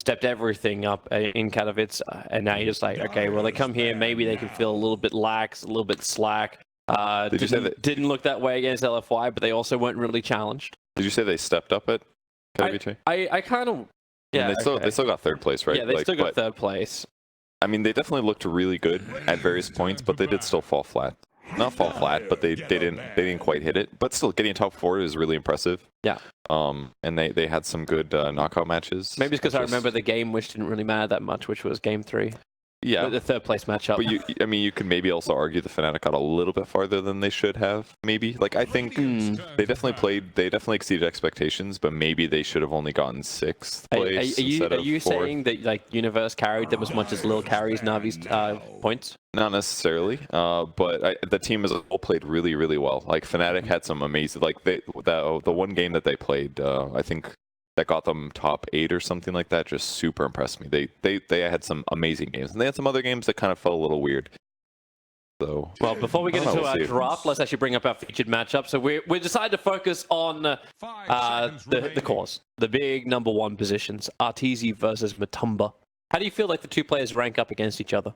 stepped everything up in Katowice, and now you're just like, okay, well, they come here, maybe they can feel a little bit lax, a little bit slack. Didn't look that way against LFY, but they also weren't really challenged. Did you say they stepped up at Katowice? I kind of... Yeah, they still got third place, right? Yeah, they still got third place. I mean, they definitely looked really good at various points, but they did still fall flat. Not fall flat, but they didn't quite hit it. But still, getting top 4 is really impressive. Yeah. And they had some good knockout matches. Maybe it's because I remember the game which didn't really matter that much, which was game 3. Yeah. The third place matchup. But you could maybe also argue the Fnatic got a little bit farther than they should have, maybe. Like, I think they definitely exceeded expectations, but maybe they should have only gotten 6th place instead of 4th. Are you saying that, like, Universe carried them as much as Lil carries Navi's points? Not necessarily, but the team as a whole played really, really well. Like, Fnatic had some amazing, like, the one game that they played, I think, that got them top 8 or something like that, just super impressed me. They had some amazing games, and they had some other games that kind of felt a little weird. So, well, before we get into our draft, let's actually bring up our featured matchup. So we decided to focus on the cause, the big number 1 positions, Arteezy versus Matumba. How do you feel like the two players rank up against each other?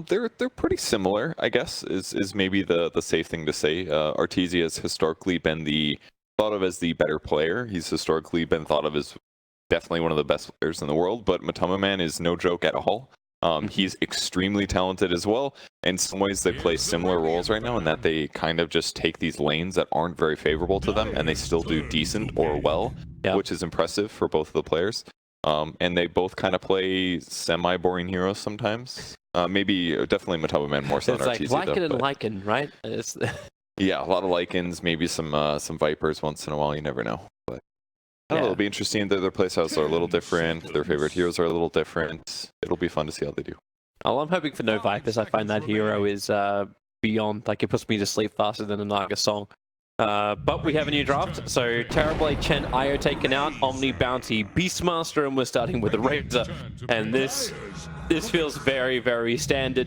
They're pretty similar, I guess, is maybe the safe thing to say. Arteezy has historically been thought of as the better player. He's historically been thought of as definitely one of the best players in the world, but Matumba Man is no joke at all. He's extremely talented as well. In some ways, they play similar roles right now in that they kind of just take these lanes that aren't very favorable to them, and they still do decent or well, which is impressive for both of the players. And they both kind of play semi-boring heroes sometimes. Definitely Matumba Man more so than Arteezy. It's like Lycan and Lycan, right? Yeah, a lot of Lycans, maybe some Vipers once in a while. You never know. But I don't know, it'll be interesting. Their playstyles are a little different. Their favorite heroes are a little different. It'll be fun to see how they do. Oh, I'm hoping for no Vipers. I find that hero is beyond. Like, it puts me to sleep faster than a Naga song. But we have a new draft. So Terrorblade, Chen, Io taken out, Omni, Bounty, Beastmaster, and we're starting with the Razor. And this feels very, very standard.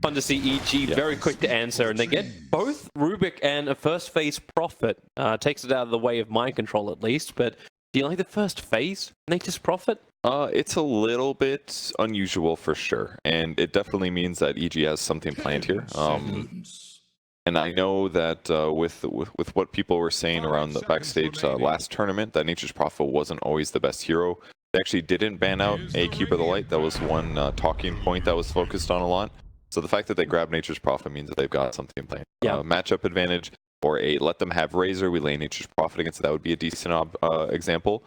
Fun to see EG, very quick to answer, and they get both Rubik and a first phase Prophet. Takes it out of the way of mind control at least, but do you like the first phase Nature's Prophet? It's a little bit unusual for sure, and it definitely means that EG has something planned here. And I know that with what people were saying around the backstage last tournament, that Nature's Prophet wasn't always the best hero. They actually didn't ban out a Keeper of the Light. That was one talking point that was focused on a lot. So the fact that they grabbed Nature's Prophet means that they've got something planned. Matchup advantage, or let them have Razor, we lay Nature's Prophet against it. That would be a decent example.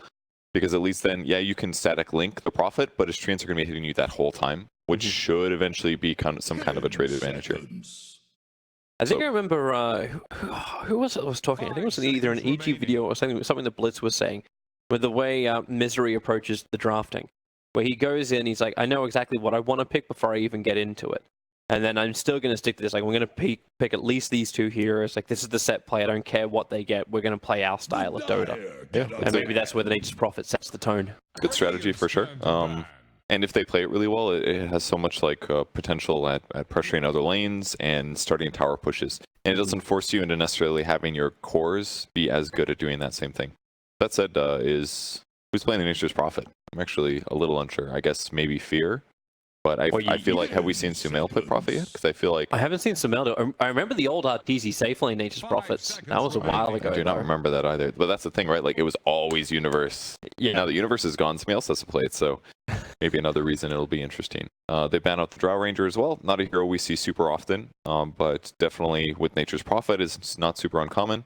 Because at least then, you can static link the Prophet, but his treants are going to be hitting you that whole time, which should eventually be some kind of a trade advantage here. I think I remember, who was it that was talking? I think it was either an EG video or something that Blitz was saying, with the way Misery approaches the drafting. Where he goes in, he's like, I know exactly what I want to pick before I even get into it. And then I'm still going to stick to this. Like, we're going to pick at least these two heroes. Like, this is the set play. I don't care what they get. We're going to play our style of Dota. Yeah, and maybe that's where the Nature's Prophet sets the tone. Good strategy for sure. And if they play it really well, it has so much like potential at pressuring other lanes and starting tower pushes. And it doesn't force you into necessarily having your cores be as good at doing that same thing. That said, who's playing the Nature's Prophet? I'm actually a little unsure. I guess maybe Fear. But I feel like, have we seen Sumail play Prophet yet? Because I feel like... I haven't seen Sumail. I remember the old Arteezy safe lane Nature's Prophets. That was a while ago. I do not remember that either. But that's the thing, right? Like, it was always Universe. Yeah. Now the Universe is gone, somebody else has to play it, so maybe another reason it'll be interesting. They ban out the Drow Ranger as well. Not a hero we see super often, but definitely with Nature's Prophet is not super uncommon.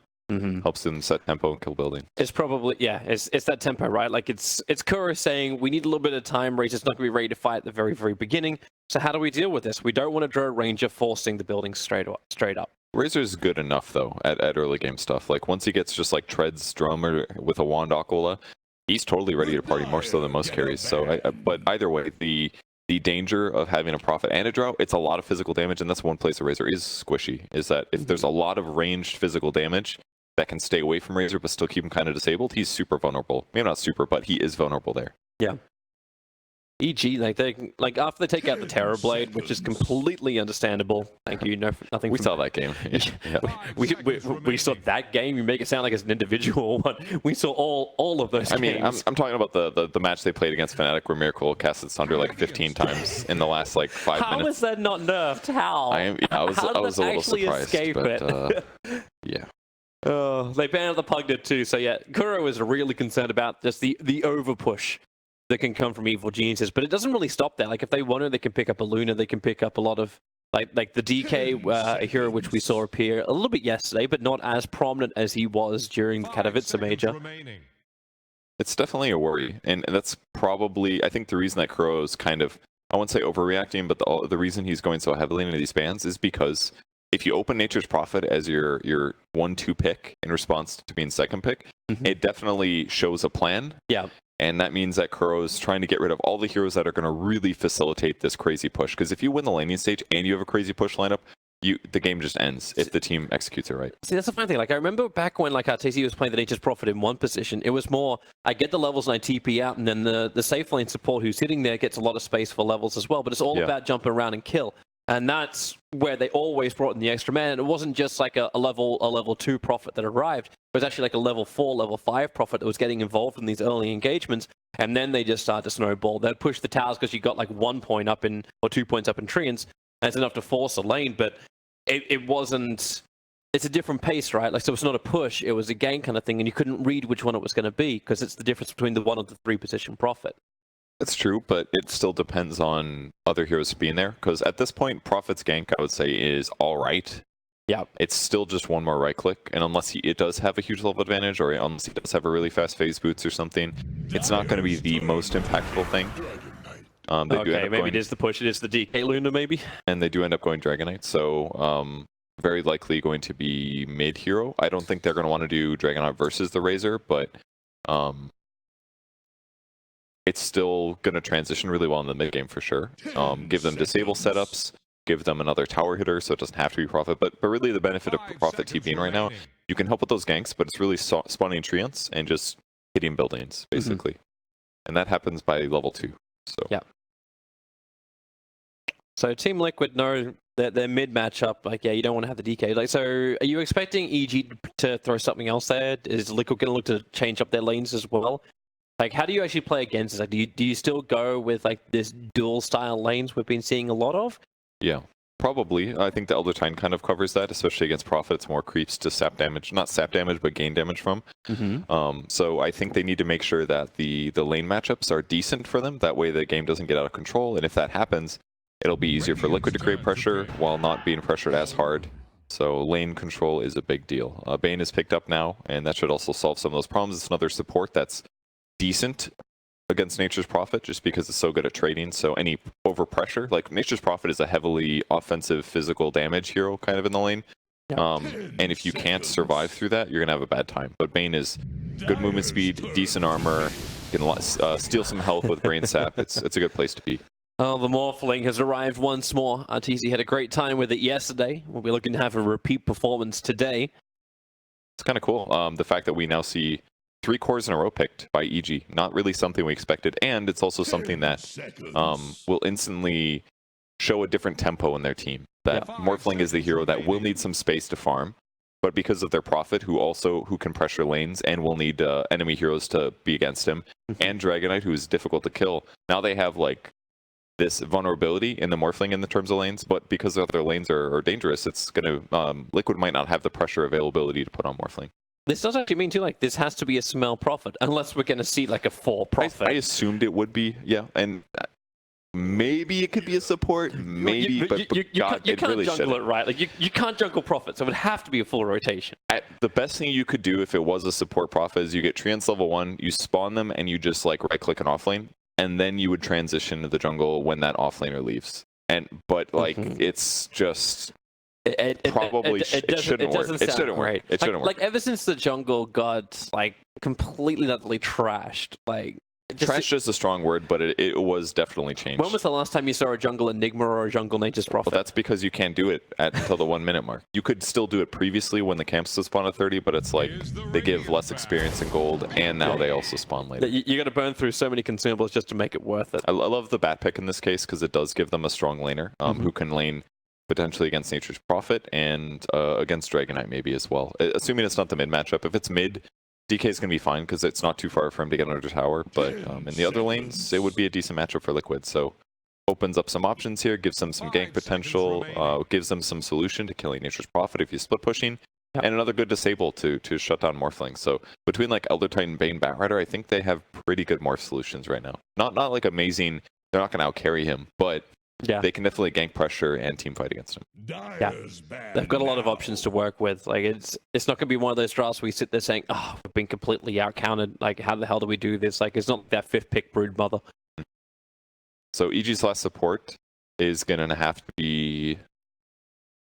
Helps them set tempo and kill building. It's probably, it's that tempo, right? Like, it's Kura saying, we need a little bit of time. Razor's not going to be ready to fight at the very, very beginning. So how do we deal with this? We don't want to draw a Ranger forcing the building straight up. Razor's good enough, though, at early game stuff. Like, once he gets just, like, Treads Drummer with a Wand Aquila, he's totally ready to party, more so than most carries. So, but either way, the danger of having a Prophet and a Drow, it's a lot of physical damage, and that's one place the Razor is squishy, is that if there's a lot of ranged physical damage that can stay away from Razor but still keep him kind of disabled, he's super vulnerable. Maybe not super, but he is vulnerable there. Yeah. EG, like after they take out the Terror Blade, which is completely understandable. Thank you. Nothing. We saw that game. Yeah. We saw that game. You make it sound like it's an individual one. We saw all of those. I mean, games. I'm talking about the match they played against Fnatic, where Miracle casted Sunder like 15 times in the last like 5 minutes. How is that not nerfed? How? I was a little surprised, but yeah. Oh, they banned the Pugnet too. So yeah, Kuro is really concerned about just the over push that can come from Evil Geniuses, but it doesn't really stop there. Like if they want to, they can pick up a Luna, they can pick up a lot of like the DK a hero which we saw appear a little bit yesterday, but not as prominent as he was during the Katowice major. It's definitely a worry, and that's probably, I think, the reason that Kuro's kind of, I won't say overreacting, but the reason he's going so heavily into these bans is because if you open Nature's Prophet as your 1-2 pick in response to being second pick, it definitely shows a plan. Yeah. And that means that Kuro's trying to get rid of all the heroes that are going to really facilitate this crazy push. Because if you win the laning stage and you have a crazy push lineup, the game just ends if the team executes it right. See, that's the funny thing. Like I remember back when TC was playing the Nature's Prophet in one position, it was more, I get the levels and I TP out, and then the safe lane support who's sitting there gets a lot of space for levels as well. But it's all about jumping around and kill. And that's where they always brought in the extra man. And it wasn't just like a level 2 prophet that arrived. It was actually like a level 4, level 5 prophet that was getting involved in these early engagements. And then they just started to snowball. They'd push the towers because you got like 1 point up in, or 2 points up in treants. And it's enough to force a lane. But it wasn't, it's a different pace, right? Like, so it's not a push, it was a gang kind of thing. And you couldn't read which one it was going to be because it's the difference between the 1 and the 3 position prophet. That's true, but it still depends on other heroes being there. Because at this point, Prophet's gank, I would say, is all right. Yeah. It's still just one more right click, and unless it does have a huge level advantage, or unless he does have a really fast phase boots or something, it's not going to be the most impactful thing. Okay, maybe it is the push, it is the DK Luna, maybe? And they do end up going Dragon Knight, so very likely going to be mid hero. I don't think they're going to want to do Dragon Knight versus the Razor, but it's still going to transition really well in the mid game for sure. Give them disable setups, give them another tower hitter, so it doesn't have to be Prophet. But really the benefit of Prophet TPing right now, you can help with those ganks, but it's really spawning treants and just hitting buildings, basically. And that happens by level 2. So yeah. So Team Liquid know that their mid matchup, like, yeah, you don't want to have the DK. Like, so are you expecting EG to throw something else there? Is Liquid going to look to change up their lanes as well? Like, how do you actually play against this? Like, do you still go with like this dual style lanes we've been seeing a lot of? Yeah, probably. I think the Elder Titan kind of covers that, especially against Prophet. It's more creeps to sap damage, not sap damage, but gain damage from. So I think they need to make sure that the lane matchups are decent for them. That way the game doesn't get out of control. And if that happens, it'll be easier for Liquid to create pressure while not being pressured as hard. So lane control is a big deal. Bane is picked up now, and that should also solve some of those problems. It's another support that's decent against Nature's Prophet just because it's so good at trading. So any overpressure, like Nature's Prophet is a heavily offensive physical damage hero kind of in the lane. And if you can't survive through that, you're going to have a bad time. But Bane is good movement speed, decent armor, can steal some health with Brain Sap. It's a good place to be. Oh, the Morphling has arrived once more. TC had a great time with it yesterday. We'll be looking to have a repeat performance today. It's kind of cool. The fact that we now see 3 cores in a row picked by EG. Not really something we expected, and it's also something that will instantly show a different tempo in their team. That Morphling is the hero that will need some space to farm, but because of their Prophet, who can pressure lanes and will need enemy heroes to be against him, and Dragon Knight, who is difficult to kill, now they have like this vulnerability in the Morphling in the terms of lanes, but because their lanes are dangerous, it's going to Liquid might not have the pressure availability to put on Morphling. This does actually mean too, like, this has to be a smell prophet, unless we're going to see like a 4 prophet. I assumed it would be, yeah, and maybe it could be a support, maybe, but you God, can't really jungle it, right? Like, you can't jungle prophet, so it would have to be a full rotation. The best thing you could do if it was a support prophet is you get treants level 1, you spawn them, and you just like right-click an offlane, and then you would transition to the jungle when that offlaner leaves. But like, it's just... It shouldn't work. It shouldn't work. It shouldn't work. Like ever since the jungle got like completely utterly trashed, like Trash is a strong word, but it was definitely changed. When was the last time you saw a jungle Enigma or a jungle Nature's Prophet? Well, that's because you can't do it until the 1 minute mark. You could still do it previously when the camps still spawn at 30, but it's like they give less experience in gold, and now they also spawn later. You got to burn through so many consumables just to make it worth it. I love the bat pick in this case because it does give them a strong laner who can lane potentially against Nature's Prophet and against Dragonite maybe as well. Assuming it's not the mid matchup. If it's mid, DK is going to be fine because it's not too far for him to get under tower, but in the other lanes, it would be a decent matchup for Liquid. So opens up some options here, gives them some gank potential, gives them some solution to killing Nature's Prophet if he's split pushing, and another good disable to shut down Morphling. So between like Elder Titan, Bane, Batrider, I think they have pretty good morph solutions right now. Not like amazing, they're not going to out carry him, but they can definitely gank pressure and team fight against him. Yeah, they've got a lot of options to work with. Like it's not going to be one of those drafts where we sit there saying, "Oh, we've been completely out counted. Like, how the hell do we do this?" Like, it's not that 5th pick brood mother. So EG's last support is going to have to be,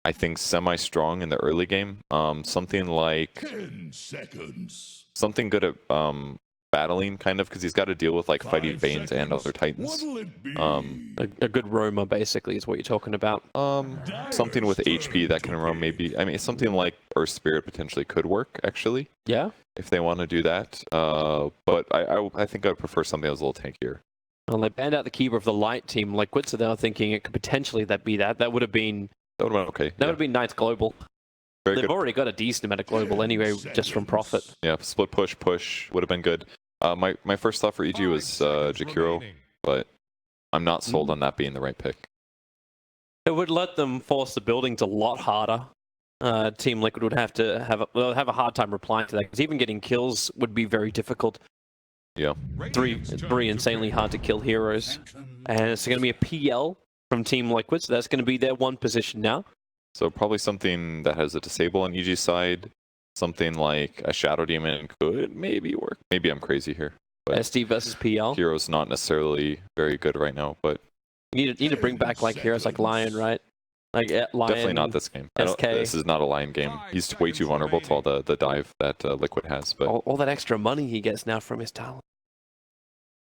I think, semi-strong in the early game. Something like 10 seconds. something good at battling, kind of, because he's got to deal with like fighting Banes and other Titans. A good roamer, basically, is what you're talking about. Something with HP that can roam, maybe. I mean, something like Earth Spirit potentially could work, actually. Yeah. If they want to do that. But I think I'd prefer something that was a little tankier. Well, they banned out the keeper of the light team Liquid, so they were thinking it could potentially be that. That would have been okay. That would have been Knight's Global. They've already got a decent amount of global anyway, just from Profit. Yeah, split push would have been good. My first thought for EG was Jakiro, but I'm not sold on that being the right pick. It would let them force the buildings a lot harder. Team Liquid would have to have a hard time replying to that, because even getting kills would be very difficult. Yeah. Three insanely hard to kill heroes. And it's going to be a PL from Team Liquid, so that's going to be their one position now. So probably something that has a disable on EG's side. Something like a Shadow Demon could maybe work. Maybe I'm crazy here. But SD versus PL. Hero's not necessarily very good right now, but You need to bring back like heroes like Lion, right? Like Lion. Definitely not this game. This is not a Lion game. He's way too vulnerable to all the dive that Liquid has. But all that extra money he gets now from his talent.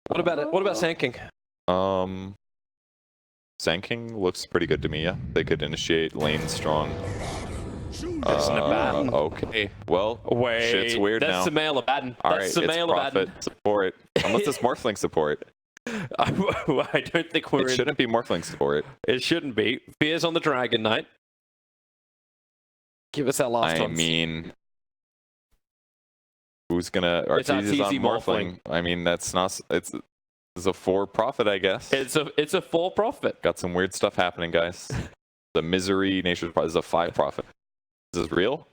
What about it? What about Sand Sand King looks pretty good to me. Yeah, they could initiate lane strong. Okay. Well, wait, shit's weird now. That's the male Abaddon. Alright, it's Prophet support. Unless it's Morphling support. I don't think It shouldn't be Morphling support. It shouldn't be. Fears on the Dragon Knight. Give us that last one. I mean, who's gonna Arteezy's on Morphling? I mean, that's not. It's a 4 Prophet, I guess. It's a 4 Prophet. Got some weird stuff happening, guys. The Misery Nature's Prophet is a 5 Prophet. Is this real?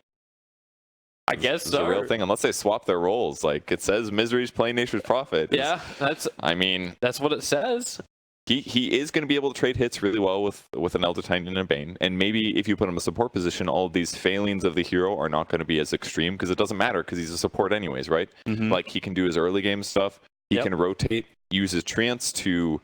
I guess so. It's a real thing, unless they swap their roles. Like, it says Misery's playing Nature's Prophet. Yeah, that's what it says. He is going to be able to trade hits really well with an Elder Titan and a Bane. And maybe if you put him in a support position, all of these failings of the hero are not going to be as extreme, because it doesn't matter, because he's a support anyways, right? Mm-hmm. Like, he can do his early game stuff. He can rotate, use his trance to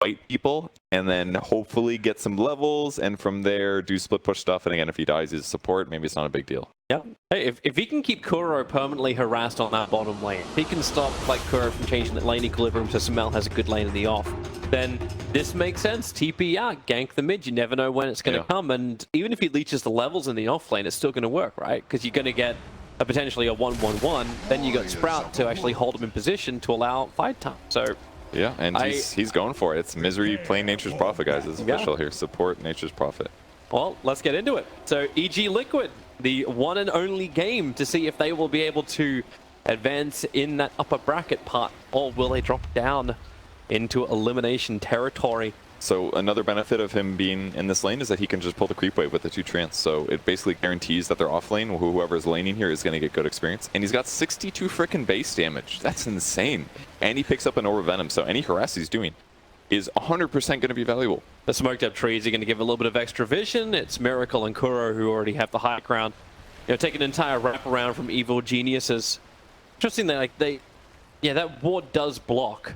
fight people, and then hopefully get some levels, and from there do split push stuff. And again, if he dies, he's a support. Maybe it's not a big deal. Yeah. Hey, if he can keep Kuro permanently harassed on that bottom lane, if he can stop like Kuro from changing the lane equilibrium so Samel has a good lane in the off, then this makes sense. TP out, gank the mid. You never know when it's going to come, and even if he leeches the levels in the off lane, it's still going to work, right? Because you're going to get potentially a 1-1-1. Then you got Sprout to actually hold him in position to allow fight time. So. Yeah, and he's going for it. It's Misery playing Nature's Prophet, guys. It's official here. Support Nature's Prophet. Well, let's get into it. So, EG Liquid, the one and only game to see if they will be able to advance in that upper bracket part, or will they drop down into elimination territory? So another benefit of him being in this lane is that he can just pull the creep wave with the 2 trance. So it basically guarantees that they're off lane. Whoever's laning here is going to get good experience. And he's got 62 frickin' base damage. That's insane. And he picks up an Aura Venom. So any harass he's doing is 100% going to be valuable. The smoked up trees are going to give a little bit of extra vision. It's Miracle and Kuro who already have the high ground. You know, take an entire wraparound from Evil Geniuses. Interesting that that ward does block.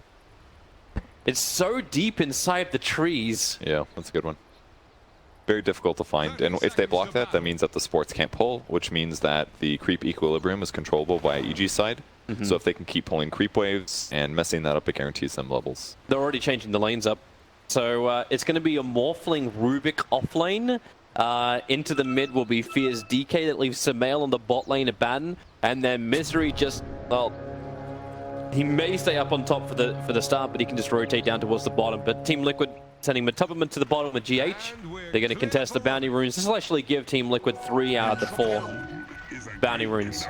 It's so deep inside the trees. Yeah, that's a good one. Very difficult to find. And if they block that, that means that the supports can't pull, which means that the creep equilibrium is controllable by EG's side. So if they can keep pulling creep waves and messing that up, it guarantees them levels. They're already changing the lanes up. So it's going to be a Morphling Rubik off lane. Into the mid will be Fear's DK that leaves Sumail on the bot lane of Batten. And then Misery just, well, he may stay up on top for the start, but he can just rotate down towards the bottom. But Team Liquid sending Matubberman to the bottom of GH. They're going to contest the bounty runes. This will actually give Team Liquid 3 out of the 4 bounty runes.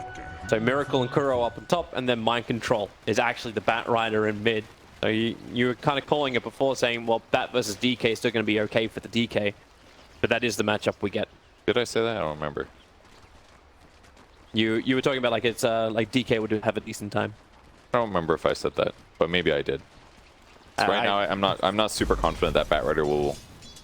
So Miracle and Kuro up on top, and then Mind Control is actually the Bat Rider in mid. So you were kind of calling it before, saying, well, Bat versus DK is still going to be okay for the DK. But that is the matchup we get. Did I say that? I don't remember. You were talking about like it's like DK would have a decent time. I don't remember if I said that, but maybe I did. So right now, I'm not super confident that Bat Rider will,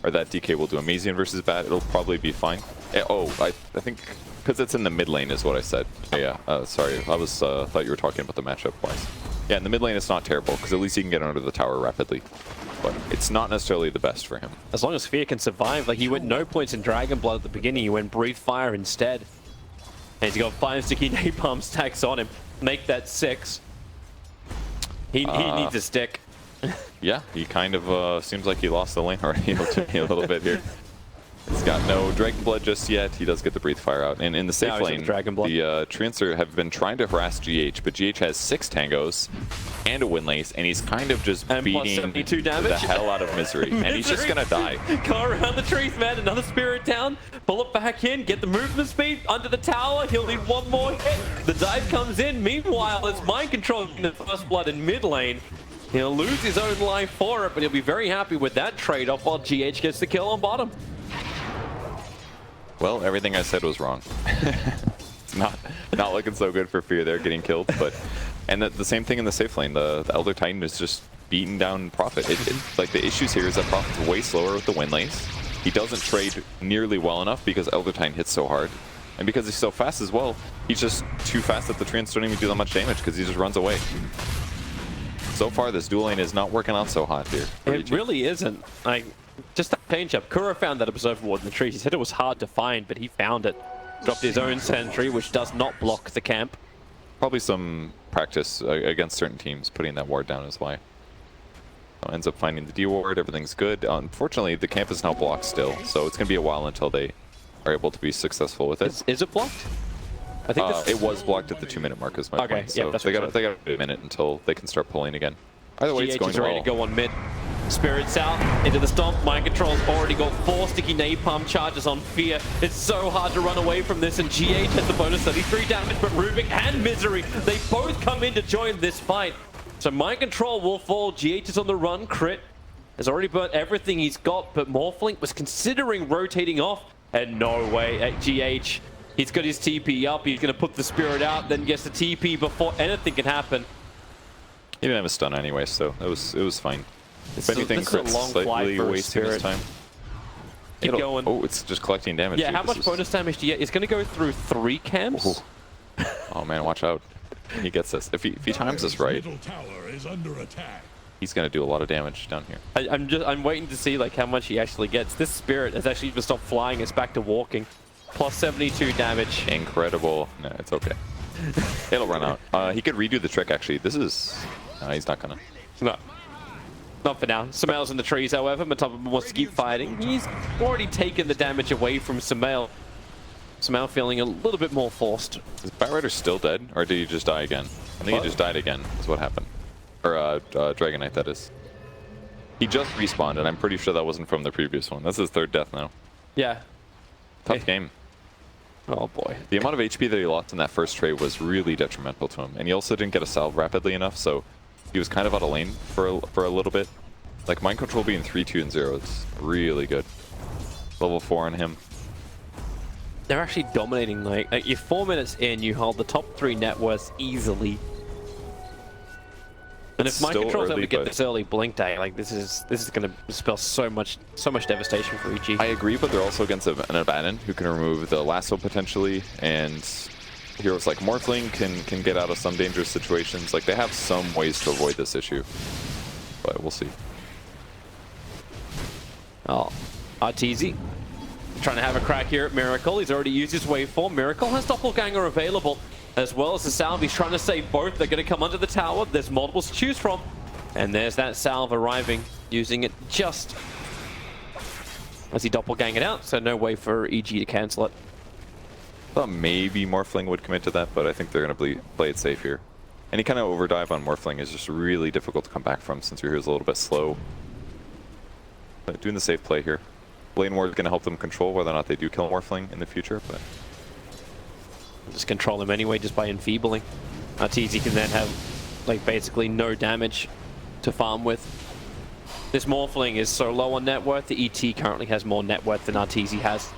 or that DK will do amazing versus Bat. It'll probably be fine. I think because it's in the mid lane is what I said. Yeah, sorry, I was thought you were talking about the matchup wise. Yeah, in the mid lane it's not terrible because at least he can get under the tower rapidly, but it's not necessarily the best for him. As long as Fear can survive, like he went no points in Dragon Blood at the beginning, he went Breathe Fire instead. And he's got 5 sticky napalm stacks on him. Make that 6. He needs a stick. Yeah, he kind of seems like he lost the lane already a little bit here. He's got no Dragon Blood just yet. He does get the Breathe Fire out. And in the safe lane, the Treants have been trying to harass GH, but GH has 6 tangos and a Windlace, and he's kind of just beating the hell out of Misery. And he's just going to die. Go around the trees, man. Another Spirit down. Pull it back in. Get the movement speed under the tower. He'll need one more hit. The dive comes in. Meanwhile, it's Mind Control in the first blood in mid lane. He'll lose his own life for it, but he'll be very happy with that trade-off while GH gets the kill on bottom. Well, everything I said was wrong. It's not looking so good for Fear. They're getting killed, but and the same thing in the safe lane. The Elder Titan is just beating down Prophet. Like the issues here is that Prophet's way slower with the Windlace. He doesn't trade nearly well enough because Elder Titan hits so hard, and because he's so fast as well, he's just too fast that the Treants don't even do that much damage because he just runs away. So far, this dual lane is not working out so hot here. It really isn't. Like, just that change up. Kuro found that Observer Ward in the trees. He said it was hard to find, but he found it. Dropped his own sentry, which does not block the camp. Probably some practice against certain teams, putting that ward down is why. Ends up finding the D ward, everything's good. Unfortunately, the camp is now blocked still, so it's going to be a while until they are able to be successful with it. Is it blocked? I think it was blocked at the 2-minute mark is my point. So yeah, they got a minute until they can start pulling again. Either way, it's going well. Ready to go on mid. Spirits out into the stomp. Mind Control's already got 4 sticky napalm charges on Fear. It's so hard to run away from this, and GH has the bonus 33 damage, but Rubik and Misery, they both come in to join this fight. So Mind Control will fall. GH is on the run. Crit has already burnt everything he's got, but Morphling was considering rotating off, and no way at GH. He's got his TP up. He's going to put the Spirit out, then gets the TP before anything can happen. He didn't have a stun anyway, so it was fine. If anything, Crit's slightly wasting his time. Keep going. Oh, it's just collecting damage. Yeah, how much bonus damage do you get? It's going to go through 3 camps. Oh man, watch out. He gets this. If he times this right, he's going to do a lot of damage down here. I'm waiting to see like how much he actually gets. This Spirit has actually even stopped flying. It's back to walking. Plus 72 damage. Incredible. No, it's okay. It'll run out. He could redo the trick, actually. This is... he's not gonna. No. Not for now. Sumail's in the trees, however. Matubberman wants to keep fighting. He's already taken the damage away from Sumail. Sumail feeling a little bit more forced. Is Bat Rider still dead, or did he just die again? I think he just died again, is what happened. Or, Dragon Knight, that is. He just respawned, and I'm pretty sure that wasn't from the previous one. That's his 3rd death now. Yeah. Tough game. Oh boy. The amount of HP that he lost in that first trade was really detrimental to him. And he also didn't get a salve rapidly enough, so he was kind of out of lane for a little bit. Like, Mind Control being 3, 2, and 0 is really good. Level 4 on him. They're actually dominating. Like you're 4 minutes in, you hold the top 3 net worths easily. And if Mind Control's able to get this early blink day, like this is going to spell so much devastation for EG. I agree, but they're also against an Abaddon who can remove the lasso potentially, and heroes like Morphling can get out of some dangerous situations. Like, they have some ways to avoid this issue, but we'll see. Oh, Arteezy trying to have a crack here at Miracle. He's already used his waveform. Miracle has Doppelganger available. as well as the salve. He's trying to save both. They're going to come under the tower. There's multiples to choose from. And there's that salve arriving, using it just as he doppelganged out. So no way for EG to cancel it. Thought maybe Morphling would commit to that, but I think they're going to play it safe here. Any kind of overdive on Morphling is just really difficult to come back from since your hero's a little bit slow. But doing the safe play here. Lane Ward is going to help them control whether or not they do kill Morphling in the future, but just control him anyway just by enfeebling. Arteezy can then have like basically no damage to farm with. This Morphling is so low on net worth. The ET currently has more net worth than Arteezy has.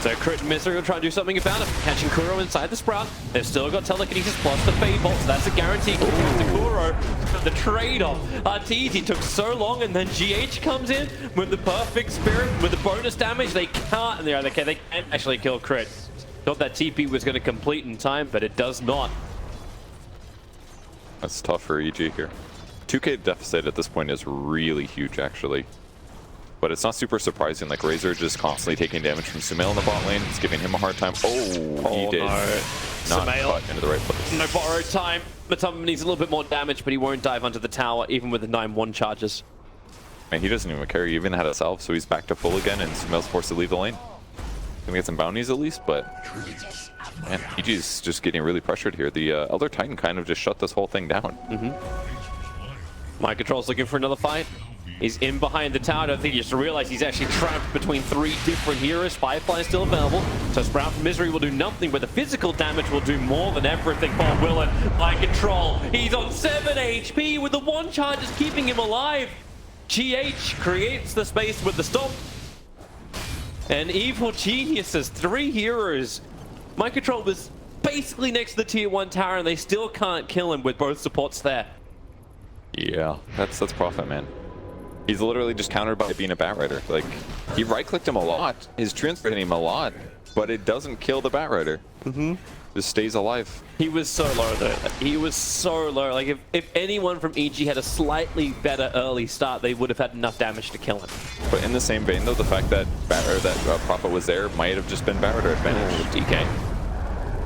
So Crit and Misery will try and do something about it. Catching Kuro inside the Sprout. They've still got Telekinesis plus the Fade Bolt, so that's a guarantee. To Kuro, the trade-off. Arteezy took so long, and then GH comes in with the perfect spirit, with the bonus damage. They can't, and they can't actually kill Crit. Thought that TP was going to complete in time, but it does not. That's tough for EG here. 2k deficit at this point is really huge, actually. But it's not super surprising. Like, Razor just constantly taking damage from Sumail in the bot lane. It's giving him a hard time. Oh, he did not cut into the right place. No borrowed time. Matumba needs a little bit more damage, but he won't dive onto the tower, even with the 9-1 charges. Man, he doesn't even care. He even had a salve, so he's back to full again, and Sumail's forced to leave the lane. Gonna get some bounties at least, but man, EG's just getting really pressured here. The Elder Titan kind of just shut this whole thing down. Mind Control's looking for another fight. He's in behind the tower. I don't think he just realized he's actually trapped between 3 different heroes. Firefly is still available. So Sprout from Misery will do nothing, but the physical damage will do more than everything for Willen. Mind Control. He's on 7 HP with the 1 charge is keeping him alive. GH creates the space with the Stomp. And Evil Geniuses, 3 heroes. Mind Control was basically next to the tier 1 tower, and they still can't kill him with both supports there. Yeah, that's Prophet, man. He's literally just countered by being a Batrider. Like, he right-clicked him a lot. His transfer hit him a lot, but it doesn't kill the Batrider. Just stays alive. He was so low though. He was so low. Like if anyone from EG had a slightly better early start, they would have had enough damage to kill him. But in the same vein though, the fact that Prophet was there might have just been Batrider advantage. DK.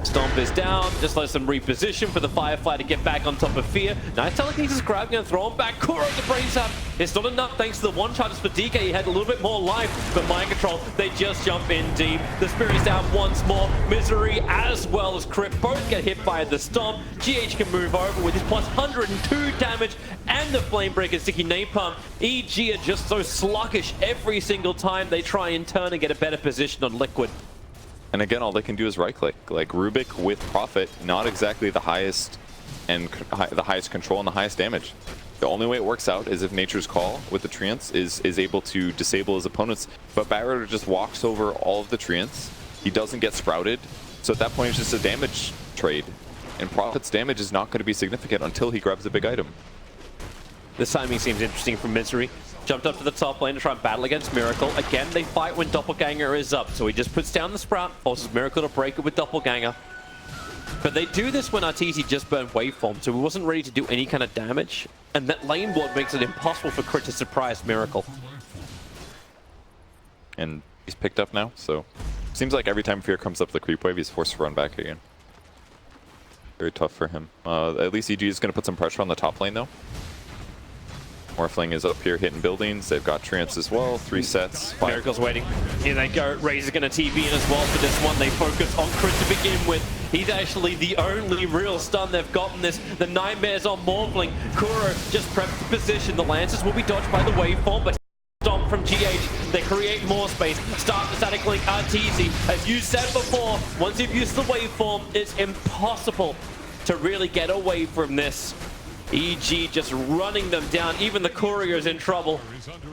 Stomp is down, just lets them reposition for the Firefly to get back on top of Fear. Nice telekinesis grabbing and throwing back. Kuro the brains up. It's not enough thanks to the 1 charges for DK. He had a little bit more life, but Mind Control, they just jump in deep. The Spirit is down once more. Misery as well as Crypt both get hit by the Stomp. GH can move over with his plus 102 damage and the Flamebreaker sticky Napalm. EG are just so sluggish every single time they try and turn and get a better position on Liquid. And again, all they can do is right-click. Like Rubik with Prophet, not exactly the highest and the highest control and the highest damage. The only way it works out is if Nature's Call with the Treants is able to disable his opponents. But Batrider just walks over all of the Treants. He doesn't get sprouted. So at that point, it's just a damage trade. And Prophet's damage is not going to be significant until he grabs a big item. This timing seems interesting from Misery. Jumped up to the top lane to try and battle against Miracle. Again, they fight when Doppelganger is up, so he just puts down the Sprout, forces Miracle to break it with Doppelganger. But they do this when Arteezy just burned Waveform, so he wasn't ready to do any kind of damage. And that lane ward makes it impossible for Crit to surprise Miracle. And he's picked up now, so seems like every time Fear comes up the creep wave, he's forced to run back again. Very tough for him. At least EG is going to put some pressure on the top lane, though. Morphling is up here hitting buildings. They've got Treants as well. 3 sets. 5. Miracle's waiting. Here they go. Razor's going to TP in as well for this one. They focus on Crit to begin with. He's actually the only real stun they've gotten this. The Nightmares on Morphling. Kuro just preps the position. The Lancers will be dodged by the Waveform, but Stomp from GH. They create more space. Start the static link. Arteezy, as you said before, once you've used the Waveform, it's impossible to really get away from this. EG just running them down. Even the Courier's in trouble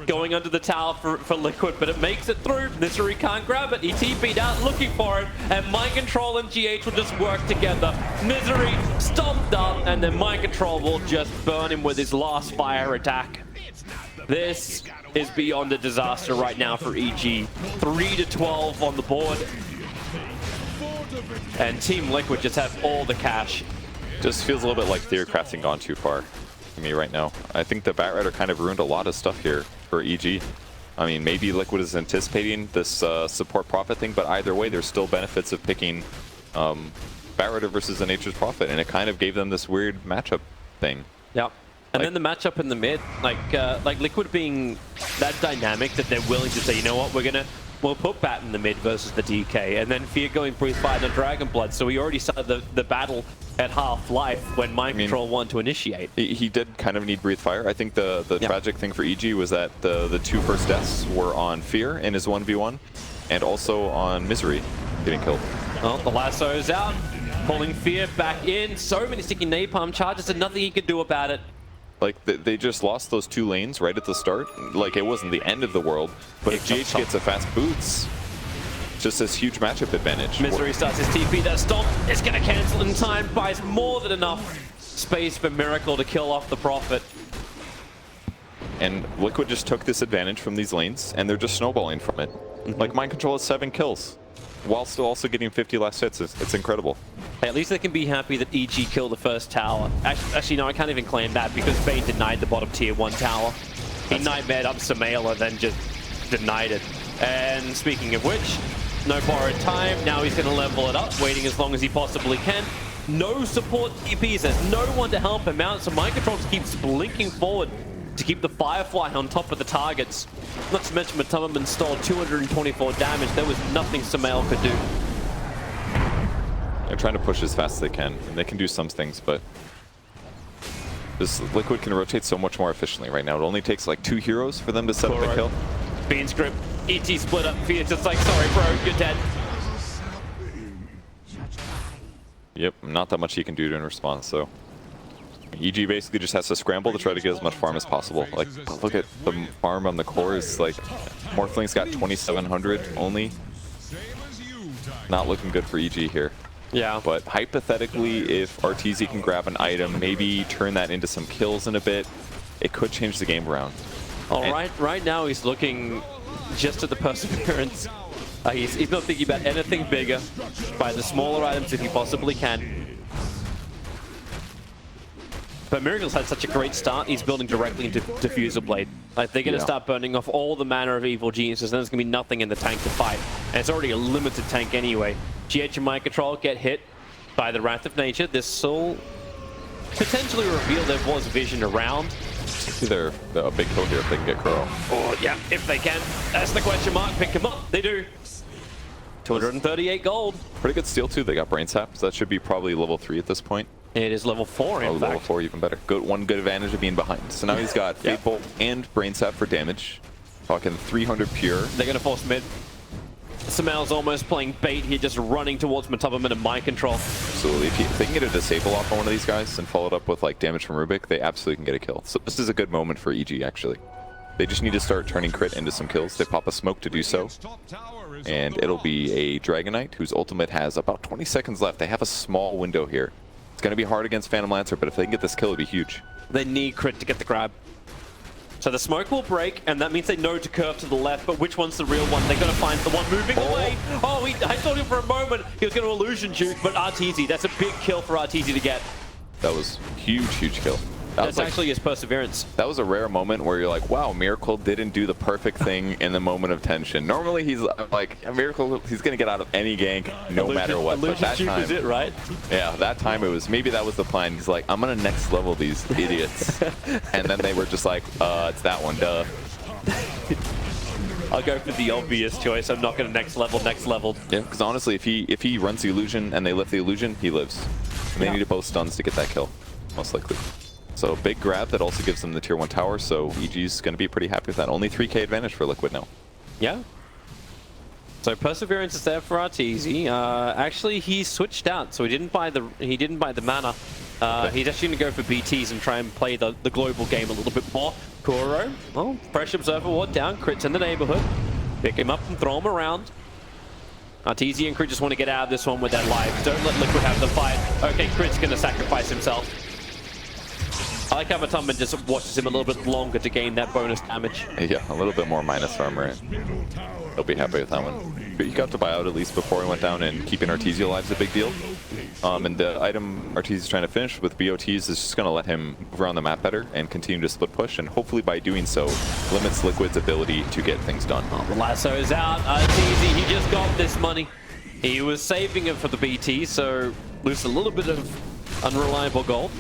going under the tower for Liquid, but it makes it through. Misery can't grab it. He TP'd out looking for it, and Mind Control and GH will just work together. Misery stomped up, and then Mind Control will just burn him with his last fire attack. This is beyond a disaster right now for EG. 3-12 on the board. And Team Liquid just have all the cash. Just feels a little bit like Theorcrafting gone too far to me right now. I think the Batrider kind of ruined a lot of stuff here for EG. I mean, maybe Liquid is anticipating this support Prophet thing, but either way, there's still benefits of picking Barretter versus a Nature's Prophet, and it kind of gave them this weird matchup thing. Yeah. And Like- then the matchup in the mid, like Liquid being that dynamic that they're willing to say, you know what, we'll put Bat in the mid versus the DK, and then Fear going Breathe Fire and Dragon Blood. So we already started the battle at half-life when Mind Control wanted to initiate. He did kind of need Breathe Fire. I think the tragic thing for EG was that the two first deaths were on Fear in his 1v1, and also on Misery getting killed. Well, the lasso's out, pulling Fear back in. So many sticky napalm charges and nothing he could do about it. Like, they just lost those 2 lanes right at the start. Like, it wasn't the end of the world, but if GH gets a fast boots, just this huge matchup advantage. Misery starts his TP, that stomp is going to cancel in time, buys more than enough space for Miracle to kill off the Prophet. And Liquid just took this advantage from these lanes, and they're just snowballing from it. Like, Mind Control has 7 kills, while still also getting 50 last hits. It's incredible. Hey, at least they can be happy that EG killed the first tower. Actually, no, I can't even claim that because Bane denied the bottom tier 1 tower. He nightmared up Samela, then just denied it. And speaking of which, no borrowed time. Now he's going to level it up, waiting as long as he possibly can. No support TPs. There's no one to help him out, so Mind Control just keeps blinking forward to keep the Firefly on top of the targets. Not to mention Matama installed 224 damage. There was nothing Samela could do. They're trying to push as fast as they can, and they can do some things, but this Liquid can rotate so much more efficiently right now. It only takes like 2 heroes for them to set up a kill. Bean's grip, ET split up, Fear just like, sorry bro, you're dead. Yep, not that much he can do in response, so EG basically just has to scramble to try to get as much farm as possible. Like, look at the farm on the core is like, Morphling's got 2,700 only. Not looking good for EG here. Yeah. But hypothetically, if RTZ can grab an item, maybe turn that into some kills in a bit, it could change the game around. Right now he's looking just at the Perseverance. He's not thinking about anything bigger. Buy the smaller items if he possibly can. But Miracle's had such a great start, he's building directly into Diffuser Blade. Like, they're going to start burning off all the mana of evil geniuses, and there's going to be nothing in the tank to fight. And it's already a limited tank anyway. GH and Mind Control get hit by the Wrath of Nature. This will potentially reveal there was vision around. They're a big kill here if they can get Crow. Oh, yeah, if they can. That's the question mark. Pick him up. They do. 238 gold. Pretty good steal, too. They got Brain Sap, so that should be probably level 3 at this point. It is level 4, in fact. Level 4, even better. One good advantage of being behind. So now he's got Fate Bolt and Brain Sap for damage. Talking 300 pure. They're going to force mid. Samel's almost playing bait here, just running towards Matubman and Mind Control. Absolutely. If they can get a disable off on one of these guys and follow it up with like damage from Rubik, they absolutely can get a kill. So this is a good moment for EG, actually. They just need to start turning crit into some kills. They pop a smoke to do so. And it'll be a Dragon Knight whose ultimate has about 20 seconds left. They have a small window here. It's going to be hard against Phantom Lancer, but if they can get this kill, it'd be huge. They need crit to get the grab. So the smoke will break, and that means they know to curve to the left, but which one's the real one? They've got to find the one moving away. Oh, I thought him for a moment. He was going to illusion juke, but RTZ, that's a big kill for RTZ to get. That was huge, huge kill. That's actually his Perseverance. That was a rare moment where you're like, wow, Miracle didn't do the perfect thing in the moment of tension. Normally he's like, Miracle, he's going to get out of any gank no matter what. But that time, is it, right? Yeah, that time it was, maybe that was the plan. He's like, I'm going to next level these idiots. And then they were just like, it's that one, duh. I'll go for the obvious choice. I'm not going to next level. Yeah, because honestly, if he runs the illusion and they lift the illusion, he lives. And they need both stuns to get that kill, most likely. So big grab that also gives them the tier 1 tower, so EG's going to be pretty happy with that. Only 3k advantage for Liquid now. Yeah. So Perseverance is there for RTZ. Actually, he switched out, so he didn't buy the mana. He's actually going to go for BTs and try and play the global game a little bit more. Kuro, well, Fresh Observer Ward down, crits in the neighborhood. Pick him up and throw him around. RTZ and Crit just want to get out of this one with their lives. Don't let Liquid have the fight. Okay, Crit's going to sacrifice himself. I like how Matumban just watches him a little bit longer to gain that bonus damage. Yeah, a little bit more minus armor. He'll be happy with that one. But he got to buy out at least before he went down, and keeping Artesia alive is a big deal. And the item Artesia's trying to finish with BOTs is just going to let him move around the map better and continue to split push, and hopefully by doing so, limits Liquid's ability to get things done. Oh, the lasso is out. Artesia, he just got this money. He was saving it for the BT, so lose a little bit of unreliable gold.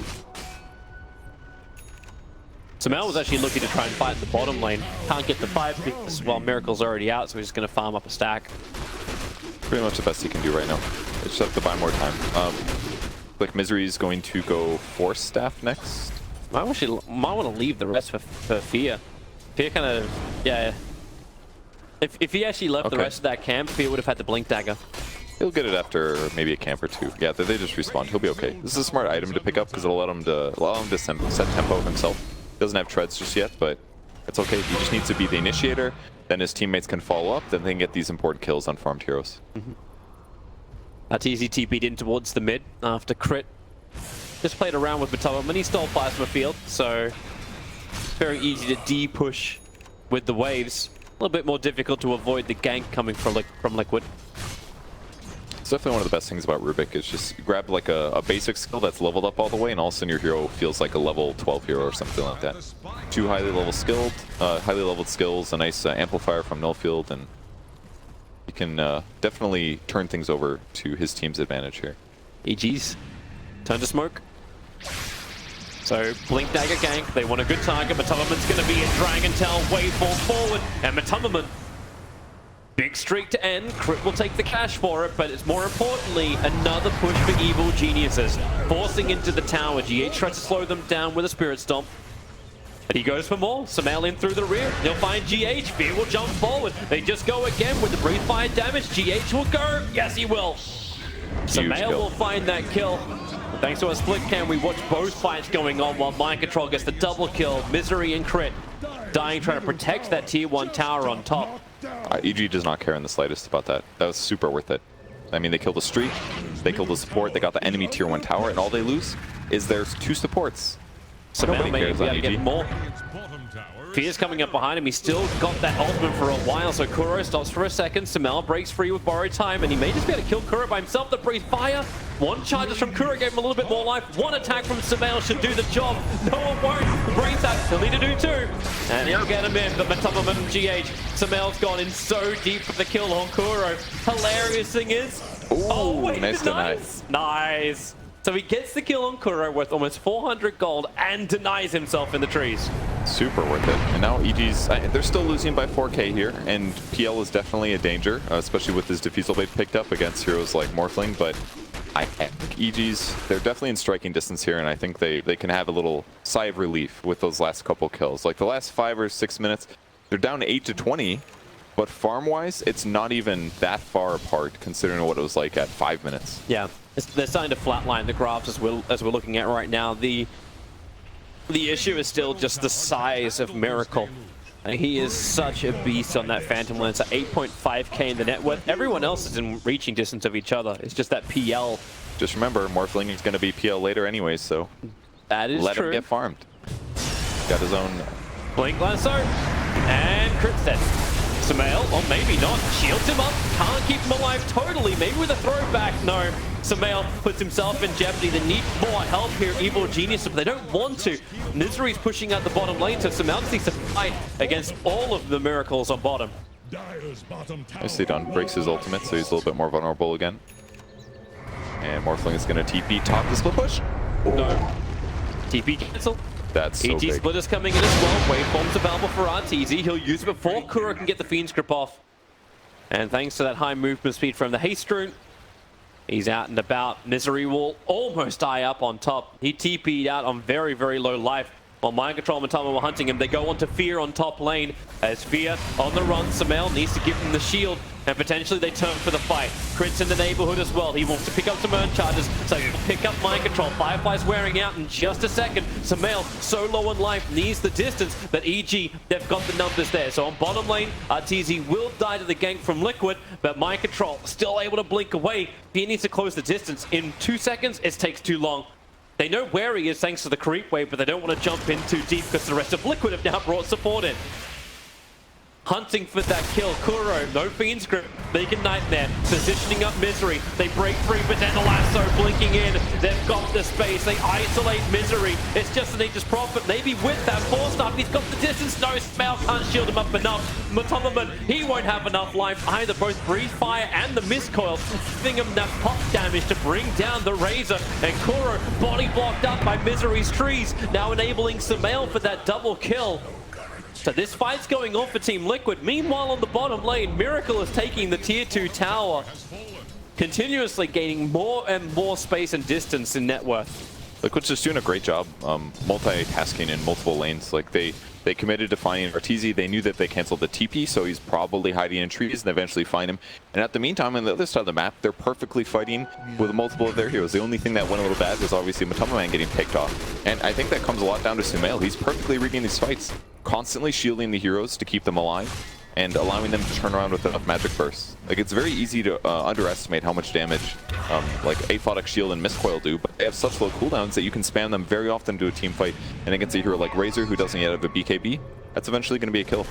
Samel was actually looking to try and fight the bottom lane. Can't get the fight because, well, Miracle's already out, so he's just going to farm up a stack. Pretty much the best he can do right now. They just have to buy more time. Like Misery is going to go Force Staff next. Might want to leave the rest for Fear. Fear kind of, yeah. If he actually left the rest of that camp, Fear would have had the Blink Dagger. He'll get it after maybe a camp or two. Yeah, they just respawn. He'll be okay. This is a smart item to pick up because it'll allow him to set tempo himself. Doesn't have treads just yet, but it's okay. He just needs to be the initiator. Then his teammates can follow up. Then they can get these important kills on farmed heroes. That's easy TP'd in towards the mid after crit. Just played around with Matoma, and he stole Plasma Field, so very easy to D-push with the waves. A little bit more difficult to avoid the gank coming from Liquid. It's definitely one of the best things about Rubik is just grab like a basic skill that's leveled up all the way, and all of a sudden your hero feels like a level 12 hero or something like that. Two highly leveled skills, a nice amplifier from Nullfield, and you can definitely turn things over to his team's advantage here. EG's turn to smoke. So Blink Dagger gank, they want a good target. Matomaman's going to be in Dragon Tail, waveform forward, and Matomaman. Big streak to end. Crit will take the cash for it, but it's more importantly another push for Evil Geniuses. Forcing into the tower. GH tries to slow them down with a Spirit Stomp. But he goes for more. Samel in through the rear. He'll find GH. Fear will jump forward. They just go again with the breathe fire damage. GH will go. Yes, he will. Samel will find that kill. Thanks to a split cam, we watch both fights going on while Mind Control gets the double kill. Misery and Crit dying trying to protect that tier 1 tower on top. EG does not care in the slightest about that. That was super worth it. I mean, they killed the streak, they killed the support, they got the enemy tier 1 tower, and all they lose is their 2 supports. Samel may be able to get more. Fear's coming up behind him. He's still got that ultimate for a while, so Kuro stops for a second. Samel breaks free with borrowed time, and he may just be able to kill Kuro by himself. The breathe fire. One charges from Kuro gave him a little bit more life. One attack from Samel should do the job. No one won't. Brain tap. He'll need to do 2. And he'll get him in, but Matomaman and GH. Samel's gone in so deep for the kill on Kuro. Hilarious thing is... Ooh, wait, nice denies. Nice. So he gets the kill on Kuro worth almost 400 gold and denies himself in the trees. Super worth it. And now EG's, they're still losing by 4k here, and PL is definitely a danger, especially with his Diffusal Blade picked up against heroes like Morphling, but I think EG's, they're definitely in striking distance here, and I think they can have a little sigh of relief with those last couple kills. Like the last 5 or 6 minutes, they're down 8 to 20, but farm-wise, it's not even that far apart considering what it was like at 5 minutes. Yeah, they're starting to flatline the graphs as we're looking at right now. The issue is still just the size of Miracle. And he is such a beast on that Phantom Lance at 8.5k in the net worth. Everyone else is in reaching distance of each other. It's just that PL. Just remember, Morphling is going to be PL later anyways, so that is let true. him get farmed. Got his own Blink Lasso and crit set. Samel, or maybe not, shields him up, can't keep him alive totally, maybe with a throwback, no. Samel puts himself in jeopardy. They need more help here, Evil Genius, but they don't want to. Misery's pushing out the bottom lane, so Samel just needs to fight against all of the miracles on bottom. Nicely done. Breaks his ultimate, so he's a little bit more vulnerable again. And Morphling is going to TP top the split push. No. TP cancel. That's so EG big. Splitter's coming in as well. Waveform's available for RTZ. He'll use it before Kuro can get the Fiend's Grip off. And thanks to that high movement speed from the Haste Rune, he's out and about. Misery will almost die up on top. He TP'd out on very, very low life. While Mind Control and Matoma were hunting him, they go on to Fear on top lane. As Fear on the run, Samel needs to give him the shield, and potentially they turn for the fight. Crit's in the neighborhood as well. He wants to pick up some Urn Charges, so he'll pick up Mind Control. Firefly's wearing out in just a second. Samel, so low on life, needs the distance, but EG, they've got the numbers there. So on bottom lane, RTZ will die to the gank from Liquid, but Mind Control still able to blink away. He needs to close the distance. In 2 seconds, it takes too long. They know where he is thanks to the creep wave, but they don't want to jump in too deep because the rest of Liquid have now brought support in. hunting for that kill. Kuro, no Fiend's Grip, making Nightmare, positioning up Misery. They break free, but then the lasso blinking in. They've got the space, they isolate Misery. It's just an Aegis Prophet, maybe with that force stuff. He's got the distance, no spell, can't shield him up enough. Matomaman, he won't have enough life either. Both Breeze Fire and the Mist Coil giving him that pop damage to bring down the Razor. And Kuro, body blocked up by Misery's trees, now enabling Sumail for that double kill. So this fight's going on for Team Liquid. Meanwhile, on the bottom lane, Miracle is taking the tier 2 tower, continuously gaining more and more space and distance in net worth. Liquid's just doing a great job multitasking in multiple lanes. Like they committed to finding Arteezy. They knew that they canceled the TP, so he's probably hiding in trees, and they eventually find him. And at the meantime, on the other side of the map, they're perfectly fighting with multiple of their heroes. The only thing that went a little bad was obviously Matomaman getting picked off. And I think that comes a lot down to Sumail. He's perfectly reading these fights, constantly shielding the heroes to keep them alive, and allowing them to turn around with enough magic bursts. Like, it's very easy to underestimate how much damage like Aphotic Shield and Mist Coil do, but they have such low cooldowns that you can spam them very often to a team fight, and against a hero like Razor, who doesn't yet have a BKB, that's eventually going to be a kill.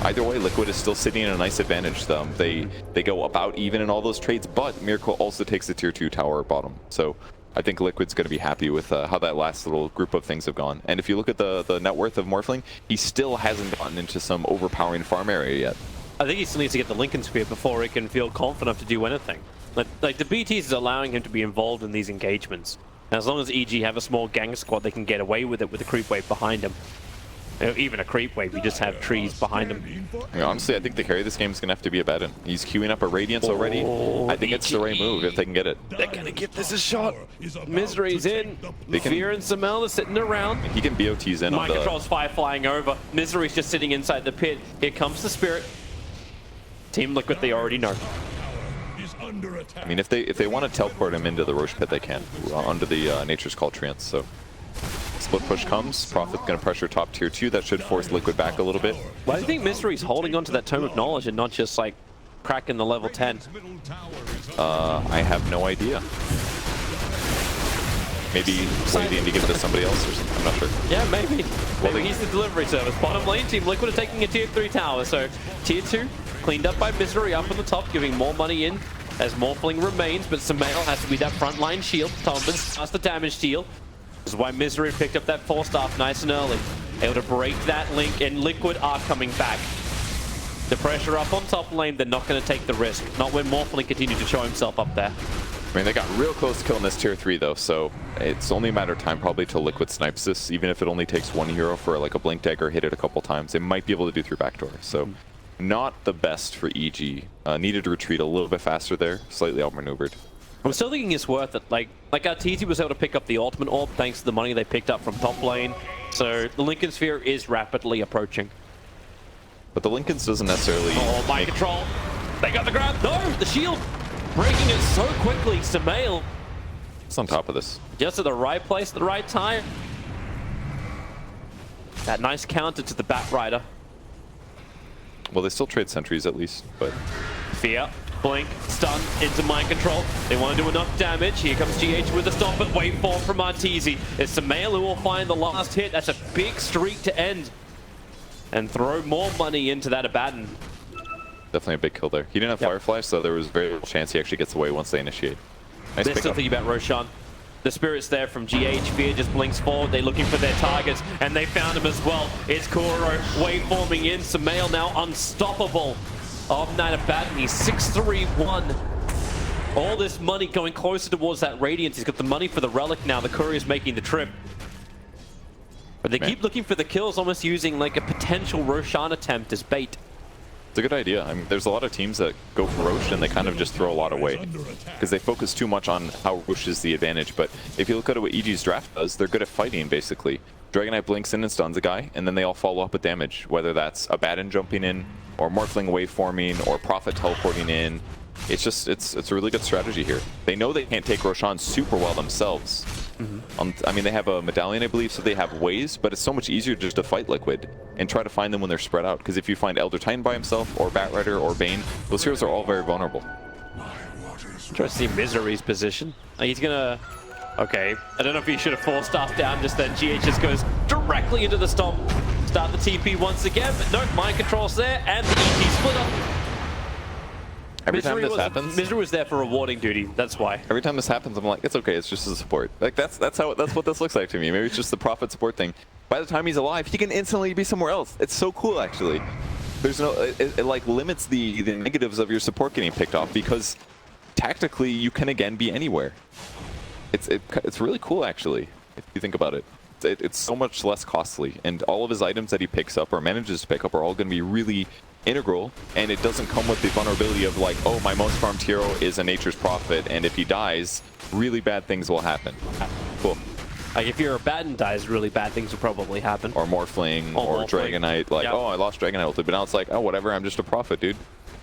Either way, Liquid is still sitting in a nice advantage. They go about even in all those trades, but Miracle also takes the tier 2 tower bottom. So I think Liquid's going to be happy with how that last little group of things have gone. And if you look at the net worth of Morphling, he still hasn't gotten into some overpowering farm area yet. I think he still needs to get the Lincoln Sphere before he can feel confident to do anything. Like the BTs is allowing him to be involved in these engagements. And as long as EG have a small gang squad, they can get away with it with a creep wave behind him. You know, even a creep wave, you just have trees behind him. Yeah, honestly, I think the carry of this game is going to have to be a Abaddon. He's queuing up a Radiance already. I think it's the right move if they can get it. They're going to give this a shot. Misery's in. Fear and Sumail are sitting around. He can BOTs in. Mind Control's fire flying over. Misery's just sitting inside the pit. Here comes the Spirit. Team Liquid, they already know. I mean, if they want to teleport him into the Roche pit, they can under the Nature's Call Treants. So split push comes. Prophet's going to pressure top tier 2. That should force Liquid back a little bit. Why do you think Misery's holding on to that Tome of Knowledge and not just like cracking the level 10? I have no idea. Maybe waiting to give it to somebody else or something. I'm not sure. Yeah, maybe. Well, maybe he's the delivery service. Bottom lane, Team Liquid are taking a tier 3 tower. So tier 2 cleaned up by Misery up on the top, giving more money in as Morphling remains, but Sumail has to be that frontline shield. Tomlin starts the damage deal. This is why Misery picked up that 4-staff nice and early. Able to break that link, and Liquid are coming back. The pressure up on top lane, they're not going to take the risk. Not when Morphling continues to show himself up there. I mean, they got real close to killing this tier 3 though, so it's only a matter of time probably till Liquid snipes this. Even if it only takes one hero for like a Blink Dagger, hit it a couple times, they might be able to do through backdoor. So not the best for EG. Needed to retreat a little bit faster there, slightly outmaneuvered. I'm still thinking it's worth it. Like Arteezy was able to pick up the ultimate orb thanks to the money they picked up from top lane. So the Lincoln Sphere is rapidly approaching. But the Lincolns doesn't necessarily... Oh, mind control. They got the grab. No, the shield. Breaking it so quickly. Sumail. It's on top of this. Just at the right place at the right time. That nice counter to the Bat Rider. Well, they still trade sentries at least, but... Fear, blink, stun, into mind control. They want to do enough damage. Here comes GH with a stop, but waveform from Arteezy. It's Sumail who will find the last hit. That's a big streak to end. And throw more money into that Abaddon. Definitely a big kill there. He didn't have Firefly, so there was very little chance he actually gets away once they initiate. Nice They're still thinking about Roshan. The Spirit's there from GH. Fear just blinks forward. They're looking for their targets, and they found him as well. It's Kuro waveforming in. Sumail now unstoppable. Of Night Abaddon, he's 6-3-1. All this money going closer towards that Radiance. He's got the money for the Relic now. The Courier's making the trip. But they keep looking for the kills, almost using like a potential Roshan attempt as bait. It's a good idea. I mean, there's a lot of teams that go for Roche and they kind of just throw a lot away because they focus too much on how Roche is the advantage. But if you look at what EG's draft does, they're good at fighting, basically. Dragon Knight blinks in and stuns a guy, and then they all follow up with damage, whether that's Abaddon jumping in, or Morphling waveforming, or Prophet teleporting in. It's just, it's a really good strategy here. They know they can't take Roshan super well themselves. I mean, they have a medallion, I believe, so they have ways, but it's so much easier just to fight Liquid and try to find them when they're spread out. Because if you find Elder Titan by himself, or Bat Rider, or Bane, those heroes are all very vulnerable. Try to see Misery's position. He's gonna... Okay, I don't know if he should have 4-staffed down just then. GH just goes directly into the stomp. start the TP once again, but no, mind control's there, and the ET split up. Every time this happens, Misery was there for rewarding duty. That's why. every time this happens, I'm like, it's okay. It's just a support. Like that's what this looks like to me. Maybe it's just the Prophet support thing. By the time he's alive, he can instantly be somewhere else. It's so cool, actually. There's no, it like limits the negatives of your support getting picked off because tactically you can again be anywhere. It's really cool, actually, if you think about it. It's so much less costly, and all of his items that he picks up or manages to pick up are all going to be really integral, and it doesn't come with the vulnerability of like, oh, my most farmed hero is a Nature's Prophet, and if he dies, really bad things will happen. Cool. Like if you're a Batten dies, really bad things will probably happen. Or Morphling, or Dragonite, like, oh, I lost Dragonite ulti, but now it's like, oh, whatever, I'm just a Prophet, dude.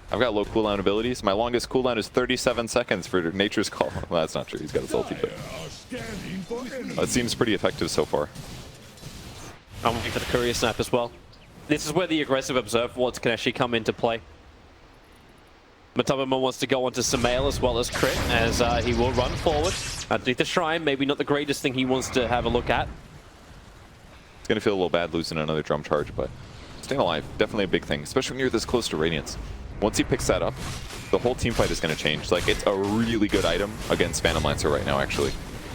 I've got low cooldown abilities. My longest cooldown is 37 seconds for Nature's Call. Well, that's not true. He's got his ulti, but it seems pretty effective so far. I'm waiting for the Courier Snap as well. This is where the aggressive Observe Wards can actually come into play. Matubama wants to go onto Samael as well as Crit, as he will run forward. Underneath the Shrine, maybe not the greatest thing he wants to have a look at. It's going to feel a little bad losing another drum charge, but staying alive, definitely a big thing, especially when you're this close to Radiance. Once he picks that up, the whole team fight is going to change. Like, it's a really good item against Phantom Lancer right now, actually.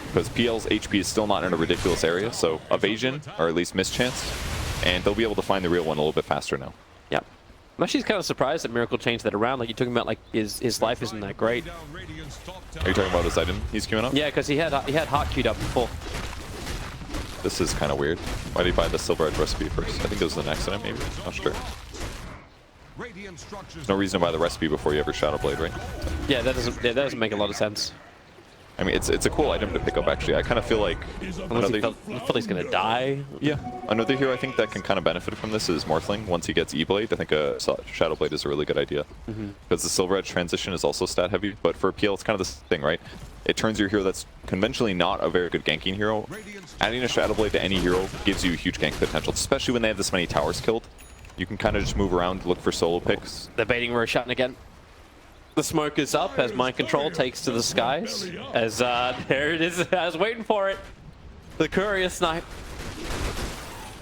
Because PL's HP is still not in a ridiculous area, so evasion, or at least mischance, and they'll be able to find the real one a little bit faster now. Yeah. I'm actually kind of surprised that Miracle changed that around. Like, you're talking about, like, his life isn't that great. Are you talking about this item he's queuing up? Yeah, because he had Heart queued up before. This is kind of weird. Why did he buy the Silver Edge recipe first? I think it was the next item, maybe? Not sure. There's no reason to buy the recipe before you ever Shadow Blade, right? Yeah, that doesn't make a lot of sense. I mean, it's a cool item to pick up, actually. I kind of feel like Unless he feel he's gonna die. Yeah, another hero I think that can kind of benefit from this is Morphling. Once he gets E-Blade, I think a Shadow Blade is a really good idea. Because the Silver Edge transition is also stat heavy, but for PL it's kind of this thing, right? It turns your hero that's conventionally not a very good ganking hero. Adding a Shadow Blade to any hero gives you huge gank potential, especially when they have this many towers killed. You can kind of just move around, look for solo picks. They're baiting Roshan again. The smoke is up as Mind Control takes to the skies. As there it is, I was waiting for it. The Courier Snipe.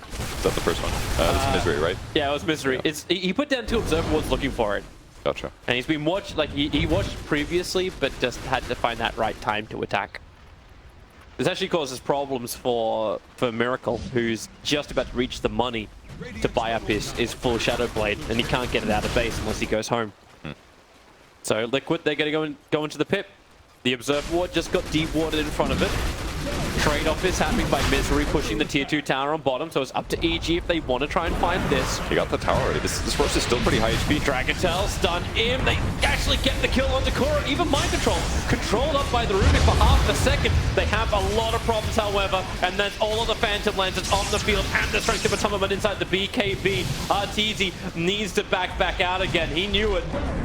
Is that the first one? This is Misery, right? Yeah, it was Misery. Yeah. He put down 2 Observer Wards looking for it. Gotcha. And he's been watched, like he watched previously, but just had to find that right time to attack. This actually causes problems for Miracle, who's just about to reach the money to buy up his full Shadow Blade, and he can't get it out of base unless he goes home. So Liquid, they're going to go into the pit. The Observe Ward just got deep watered in front of it. Trade-off is happening by Misery pushing the tier 2 tower on bottom, so it's up to EG if they want to try and find this. He got the tower already. This Rosh is still pretty high HP. Dragon Tail stun him. They actually get the kill onto Kuro. Even Mind Control controlled up by the Rubik for half a second. They have a lot of problems, however, and that's all of the Phantom Lances on the field and the strength of Atomic inside the BKB. Arteezy needs to back out again. He knew it.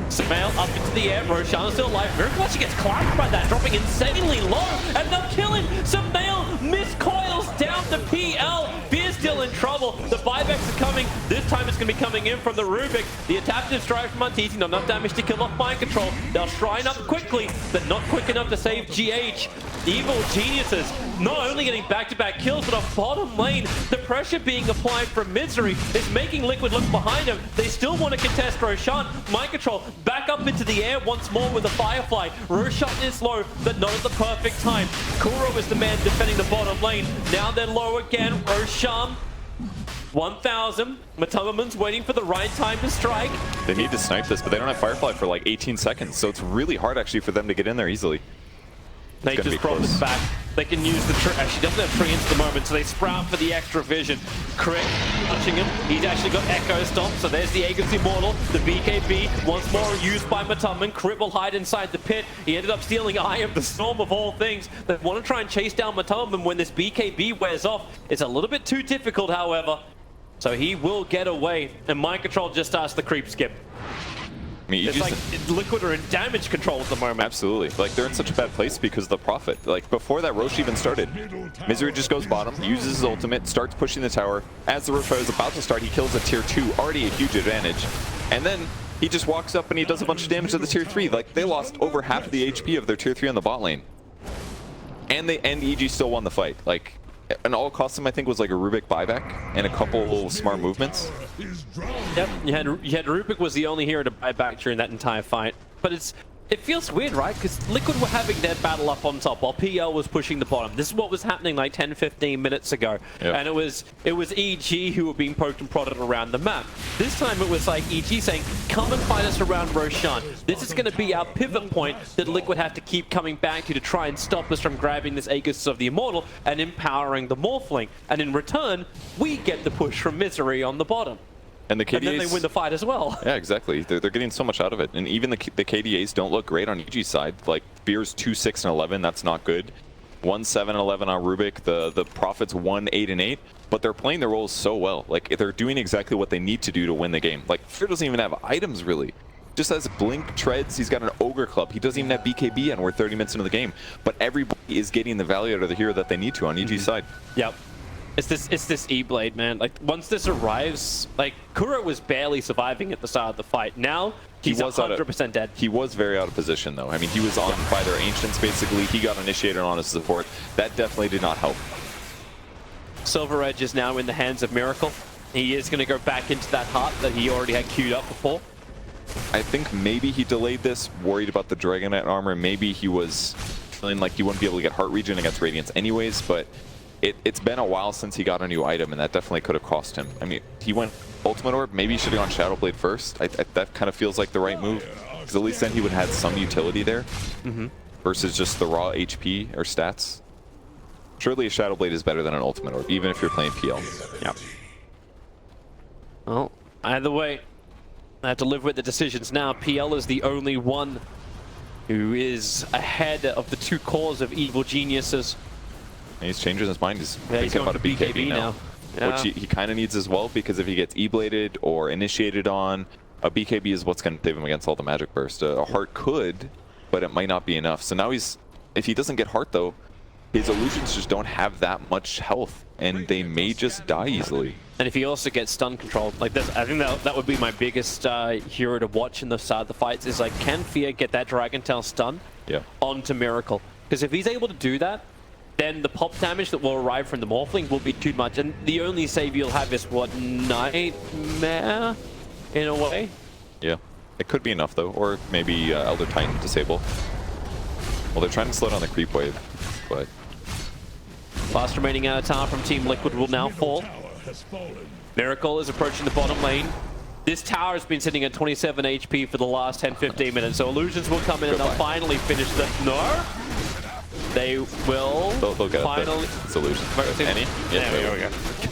Samael up into the air. Roshan still alive. Miracle actually gets clapped by that, dropping insanely low, and they'll kill him. Samael miscoils down to PL. Beer's still in trouble. The buybacks are coming. This time it's going to be coming in from the Rubik. The adaptive strike from Arteezy, not enough damage to kill off Mind Control. They'll shrine up quickly, but not quick enough to save GH. Evil Geniuses not only getting back-to-back kills, but on bottom lane, the pressure being applied from Misery is making Liquid look behind him. They still want to contest Roshan. Mind Control back up into the air once more with a Firefly. Roshan is low, but not at the perfect time. Kuro is the man defending the bottom lane. Now they're low again. Roshan 1,000. Matumaman's waiting for the right time to strike. They need to snipe this, but they don't have Firefly for like 18 seconds, so it's really hard actually for them to get in there easily. Nature's Prophet's back. They can use the tree. Actually, doesn't have treants at the moment, so they sprout for the extra vision. Crit touching him. He's actually got Echo Stomp, so there's the Aegis Immortal. The BKB once more used by Matuman. Crit will hide inside the pit. He ended up stealing Eye of the Storm of all things. They want to try and chase down Matuman when this BKB wears off. It's a little bit too difficult, however. So he will get away, and Mind Control just starts the creep skip. I mean, it's like Liquid are in damage control at the moment. Absolutely. Like, they're in such a bad place because of the Prophet. Like, before that Rosh even started, Misery just goes bottom, uses his ultimate, starts pushing the tower. As the Rosh is about to start, he kills a tier 2, already a huge advantage. And then he just walks up and he does a bunch of damage to the tier 3. Like, they lost over half of the HP of their tier 3 on the bot lane. And EG still won the fight. Like, and all it cost him, I think, was like a Rubik buyback and a couple smart movements. Yep, you had Rubik was the only hero to buy back during that entire fight. But it feels weird, right? Because Liquid were having their battle up on top while PL was pushing the bottom. This is what was happening like 10-15 minutes ago. Yep. And it was EG who were being poked and prodded around the map. This time it was like EG saying, come and fight us around Roshan. This is going to be our pivot point that Liquid have to keep coming back to try and stop us from grabbing this Aegis of the Immortal and empowering the Morphling. And in return, we get the push from Misery on the bottom. And the KDAs, and then they win the fight as well. Yeah, exactly. They're getting so much out of it. And even the KDAs don't look great on EG's side. Like, Beer's 2-6 and 11, that's not good. 1-7 and 11 on Rubik. The Prophet's 1-8 and 8. But they're playing their roles so well. Like, they're doing exactly what they need to do to win the game. Like, Fear doesn't even have items, really. Just has Blink, Treads, he's got an Ogre Club. He doesn't even have BKB, and we're 30 minutes into the game. But everybody is getting the value out of the hero that they need to on EG's side. Yep. It's this E-Blade, man. Like, once this arrives, like, Kuro was barely surviving at the start of the fight. Now, he's 100% dead. He was very out of position, though. I mean, he was on by their Ancients, basically. He got initiated on his support. That definitely did not help. Silver Edge is now in the hands of Miracle. He is going to go back into that heart that he already had queued up before. I think maybe he delayed this, worried about the Dragonite armor. Maybe he was feeling like he wouldn't be able to get heart regen against Radiance anyways, but it's been a while since he got a new item, and that definitely could have cost him. I mean, he went Ultimate Orb. Maybe he should have gone Shadow Blade first. That kind of feels like the right move, because at least then he would have had some utility there, versus just the raw HP or stats. Surely a Shadow Blade is better than an Ultimate Orb, even if you're playing PL. Yep. Well, either way, I have to live with the decisions now. PL is the only one who is ahead of the two cores of evil geniuses. And he's changing his mind. He's thinking about a BKB now. Yeah. Which he kind of needs as well, because if he gets E-bladed or initiated on, a BKB is what's going to save him against all the magic burst. A heart could, but it might not be enough. So now if he doesn't get heart though, his illusions just don't have that much health, and they may just die easily. And if he also gets stun controlled, like this, I think that would be my biggest hero to watch in the start of the fights, is like, can Fear get that Dragon Tail stun onto Miracle? Because if he's able to do that, then the pop damage that will arrive from the Morphling will be too much, and the only save you'll have is, what, Nightmare, in a way? Yeah, it could be enough though, or maybe Elder Titan disable. Well, they're trying to slow down the creep wave, but... Last remaining Avatar from Team Liquid will now fall. Miracle is approaching the bottom lane. This tower has been sitting at 27 HP for the last 10-15 minutes, so Illusions will come in and they'll finally finish the... No! They will They'll get finally... It's Illusions. Any? Yeah, there we go.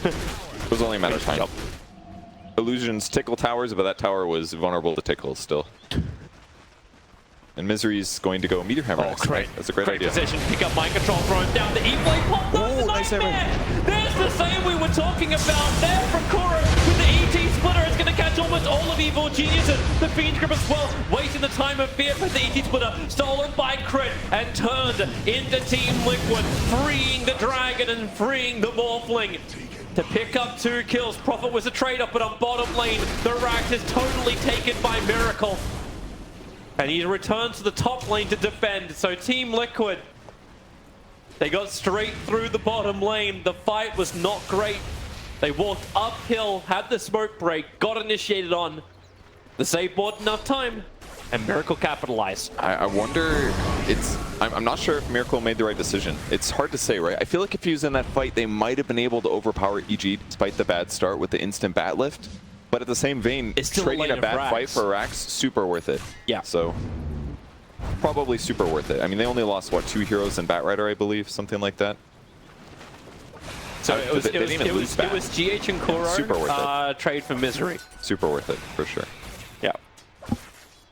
It was only a matter of time. Illusions tickle towers, but that tower was vulnerable to tickles still. And Misery's going to go Meteor Hammer next. Great. That's a great idea. Position, pick up Mind Control, throw him down. The E-Blade pop. Oh, nice Nightmare! There's the same we were talking about there from Kuro with the ET Splitter. It's going to catch almost all of Evil Geniuses. The Fiend's Grip as well, wasting the time of Fear, but the ET Splitter stolen by Crit and turned into Team Liquid, freeing the Dragon and freeing the Morphling. To pick up 2 kills. Prophet was a trade-up, but on bottom lane, the Rax is totally taken by Miracle. And he returns to the top lane to defend. So Team Liquid, they got straight through the bottom lane. The fight was not great. They walked uphill, had the smoke break, got initiated on. The save bought enough time, and Miracle capitalized. I wonder, I'm not sure if Miracle made the right decision. It's hard to say, right? I feel like if he was in that fight, they might have been able to overpower EG despite the bad start with the instant bat lift. But at the same vein, trading a bad fight for Rax, super worth it. Yeah. So, probably super worth it. I mean, they only lost, what, 2 heroes and Batrider, I believe? Something like that. So it was GH and Kuro, super worth it. Trade for Misery. Super worth it, for sure. Yeah.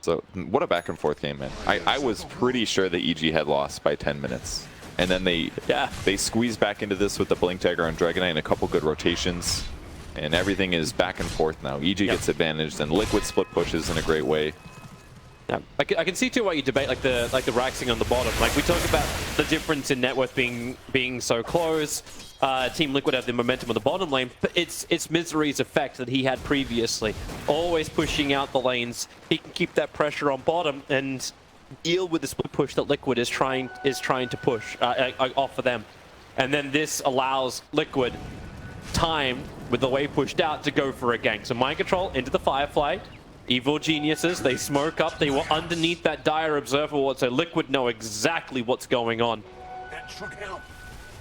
So, what a back and forth game, man. I was pretty sure that EG had lost by 10 minutes. And then they squeezed back into this with the Blink Dagger on Dragonite and a couple good rotations. And everything is back and forth now. EG gets advantaged, and Liquid split pushes in a great way. Yeah, I can see too why you debate like the Raxing on the bottom. Like we talk about the difference in net worth being so close. Team Liquid have the momentum on the bottom lane, but it's Misery's effect that he had previously. Always pushing out the lanes. He can keep that pressure on bottom and deal with the split push that Liquid is trying to push offer them. And then this allows Liquid time, with the wave pushed out, to go for a gank. So Mind Control into the Firefly. Evil Geniuses, they smoke up. They were underneath that dire observer ward, so Liquid know exactly what's going on.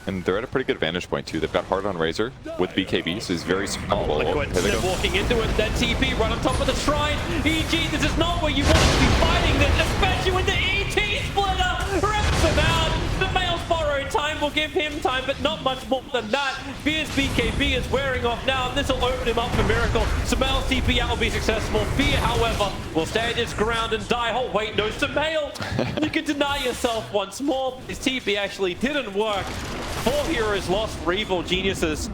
And they're at a pretty good vantage point too. They've got hard on Razor with BKB, so he's very small. Liquid, they're walking into it, then TP right on top of the shrine. EG, this is not where you want to be fighting this, especially with the ET splitter. Rips him out. The male's borrowed time will give him time, but not much more than that. Fear's BKB is wearing off now, and this will open him up for Miracle. Sumail's TP out will be successful. Fear, however, will stand his ground and die. Oh, wait, no, Sumail. You can deny yourself once more. His TP actually didn't work. 4 heroes lost for Evil Geniuses.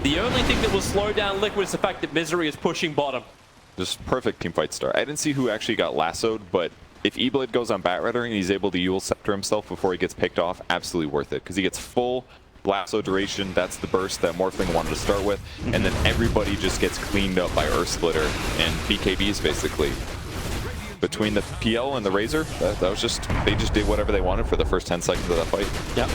The only thing that will slow down Liquid is the fact that Misery is pushing bottom. Just perfect teamfight start. I didn't see who actually got lassoed, but if E-Blade goes on Batrider and he's able to Yule Scepter himself before he gets picked off, absolutely worth it. Because he gets full lasso duration. That's the burst that Morphling wanted to start with. And then everybody just gets cleaned up by Earth Splitter and BKBs, basically. Between the PL and the Razor, that was just, they just did whatever they wanted for the first 10 seconds of that fight. Yep.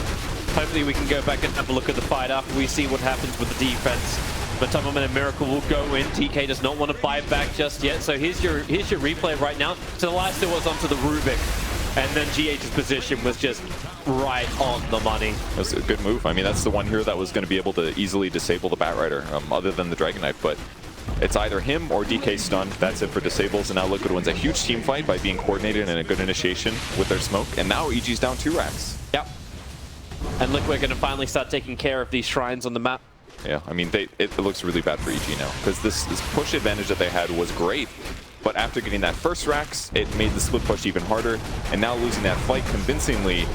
Hopefully we can go back and have a look at the fight after we see what happens with the defense. But Tumbleman and Miracle will go in. TK does not want to buy back just yet. So here's your replay right now. So the last two was onto the Rubik. And then GH's position was just right on the money. That's a good move. I mean, that's the one hero that was going to be able to easily disable the Batrider, other than the Dragon Knight. But it's either him or DK stunned. That's it for disables. And now Liquid wins a huge team fight by being coordinated and a good initiation with their smoke. And now EG's down 2 racks. Yep. And Liquid are going to finally start taking care of these shrines on the map. Yeah, I mean, it looks really bad for EG now, because this push advantage that they had was great, but after getting that first racks, it made the split push even harder, and now losing that fight convincingly,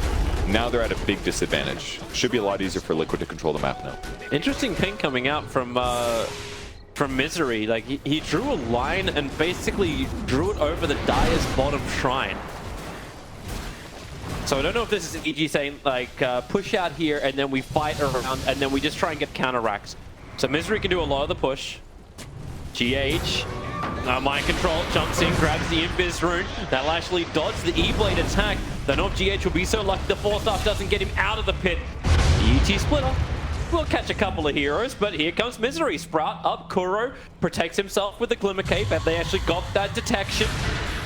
now they're at a big disadvantage. Should be a lot easier for Liquid to control the map now. Interesting ping coming out from Misery. Like, he drew a line and basically drew it over the Dire's bottom shrine. So I don't know if this is EG saying, like, push out here and then we fight around and then we just try and get counter racks. So Misery can do a lot of the push. GH, Mind Control, jumps in, grabs the Invis rune. That'll actually dodge the E-Blade attack. Then off GH will be so lucky the 4-star doesn't get him out of the pit. The ET splitter will catch a couple of heroes, but here comes Misery. Sprout up, Kuro protects himself with the Glimmer Cape, and they actually got that detection.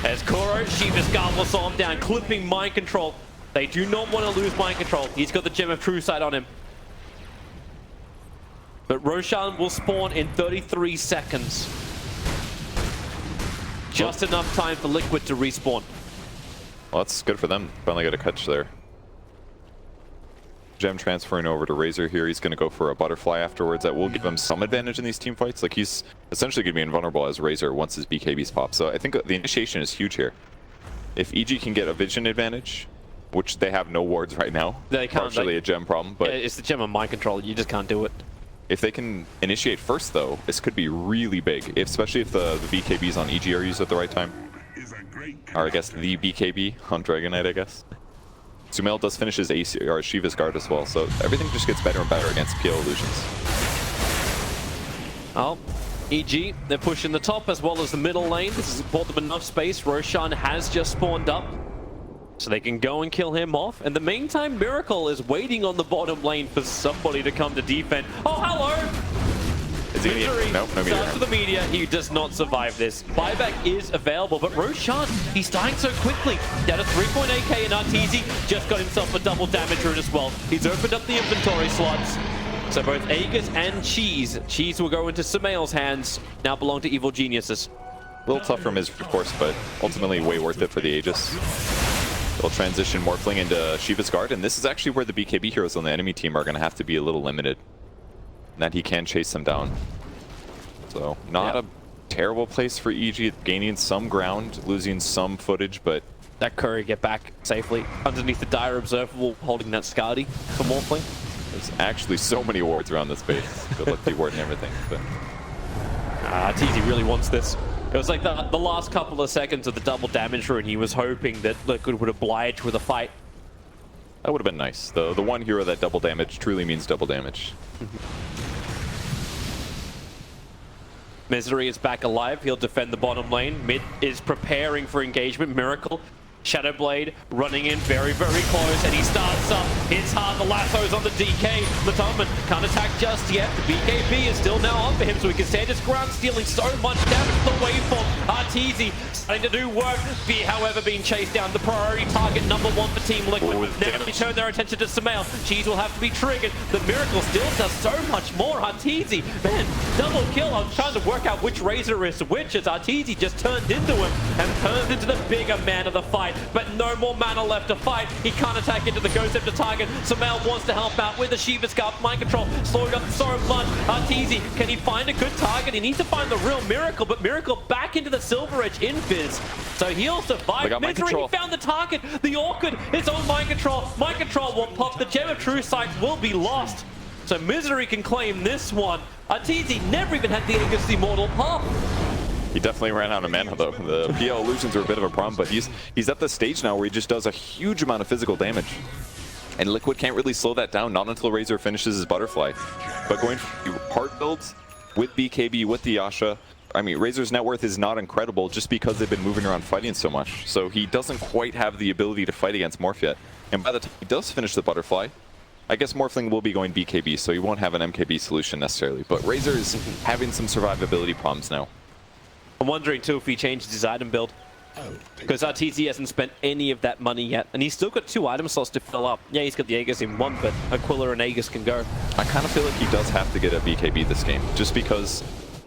As Kuro, Shiva's Guard will saw him down, clipping Mind Control. They do not want to lose Mind Control. He's got the Gem of True Sight on him. But Roshan will spawn in 33 seconds. Just enough time for Liquid to respawn. Well, that's good for them. Finally got a catch there. Gem transferring over to Razor here. He's going to go for a Butterfly afterwards. That will give him some advantage in these team fights. Like, he's essentially going to be invulnerable as Razor once his BKBs pop. So I think the initiation is huge here. If EG can get a vision advantage, which they have no wards right now. They can't. Partially a gem problem, but it's the gem of Mind Control. You just can't do it. If they can initiate first, though, this could be really big, especially if the BKBs on EG are used at the right time. Or I guess the BKB on Dragon Knight, I guess. Sumail does finish his AC or Shiva's Guard as well, so everything just gets better and better against PL illusions. Oh, EG, they're pushing the top as well as the middle lane. This has bought them enough space. Roshan has just spawned up, so they can go and kill him off. In the meantime, Miracle is waiting on the bottom lane for somebody to come to defend. Oh, hello! Is he Misery nope, no meteor. starts with the meteor. He does not survive this. Buyback is available, but Roshan, he's dying so quickly. Down to 3.8k and Arteezy just got himself a double damage rune as well. He's opened up the inventory slots. So both Aegis and Cheese will go into Sumail's hands, now belong to Evil Geniuses. A little tough for Misery, of course, but ultimately way worth it for the Aegis. They'll transition Morphling into Shiva's Guard, and this is actually where the BKB heroes on the enemy team are going to have to be a little limited. And that he can chase them down. So, not a terrible place for EG, gaining some ground, losing some footage, but... That Curry get back safely underneath the Dire Observable, holding that Skadi for Morphling. There's actually so many wards around this base. Good luck to ward and everything. But... TZ really wants this. It was like the last couple of seconds of the double damage rune. He was hoping that Liquid would oblige with a fight. That would have been nice. The one hero that double damage truly means double damage. Misery is back alive. He'll defend the bottom lane. Mid is preparing for engagement. Miracle Shadow Blade running in very, very close, and he starts up. Hits hard, the lasso's on the DK. Latoman can't attack just yet. The BKB is still now on for him, so he can stand his ground, stealing so much damage to the waveform. Arteezy starting to do work, however, being chased down. The priority target number 1 for Team Liquid. Now they turn their attention to Sumail. Cheese will have to be triggered. The Miracle still does so much more. Arteezy, man, double kill. I was trying to work out which Razor is which, as Arteezy just turned into him and turned into the bigger man of the fight. But no more mana left to fight. He can't attack into the Ghost Scepter target. Sumail wants to help out with the Shiva Scarf. Mind control slowing up so much. Arteezy, can he find a good target? He needs to find the real Miracle, but Miracle back into the Silver Edge invis. So he'll survive. Misery, he found the target. The Orchid is on Mind Control. Mind Control will pop. The Gem of True Sight will be lost. So Misery can claim this one. Arteezy never even had the Aegis Immortal pop. He definitely ran out of mana though. The PL illusions are a bit of a problem, but he's at the stage now where he just does a huge amount of physical damage. And Liquid can't really slow that down, not until Razor finishes his Butterfly. But going for hard builds with BKB, with the Yasha, I mean, Razor's net worth is not incredible just because they've been moving around fighting so much. So he doesn't quite have the ability to fight against Morph yet. And by the time he does finish the Butterfly, I guess Morphling will be going BKB, so he won't have an MKB solution necessarily. But Razor is having some survivability problems now. I'm wondering too if he changed his item build. Because Arteezy hasn't spent any of that money yet, and he's still got 2 item slots to fill up. Yeah, he's got the Aegis in 1, but Aquila and Aegis can go. I kind of feel like he does have to get a BKB this game, just because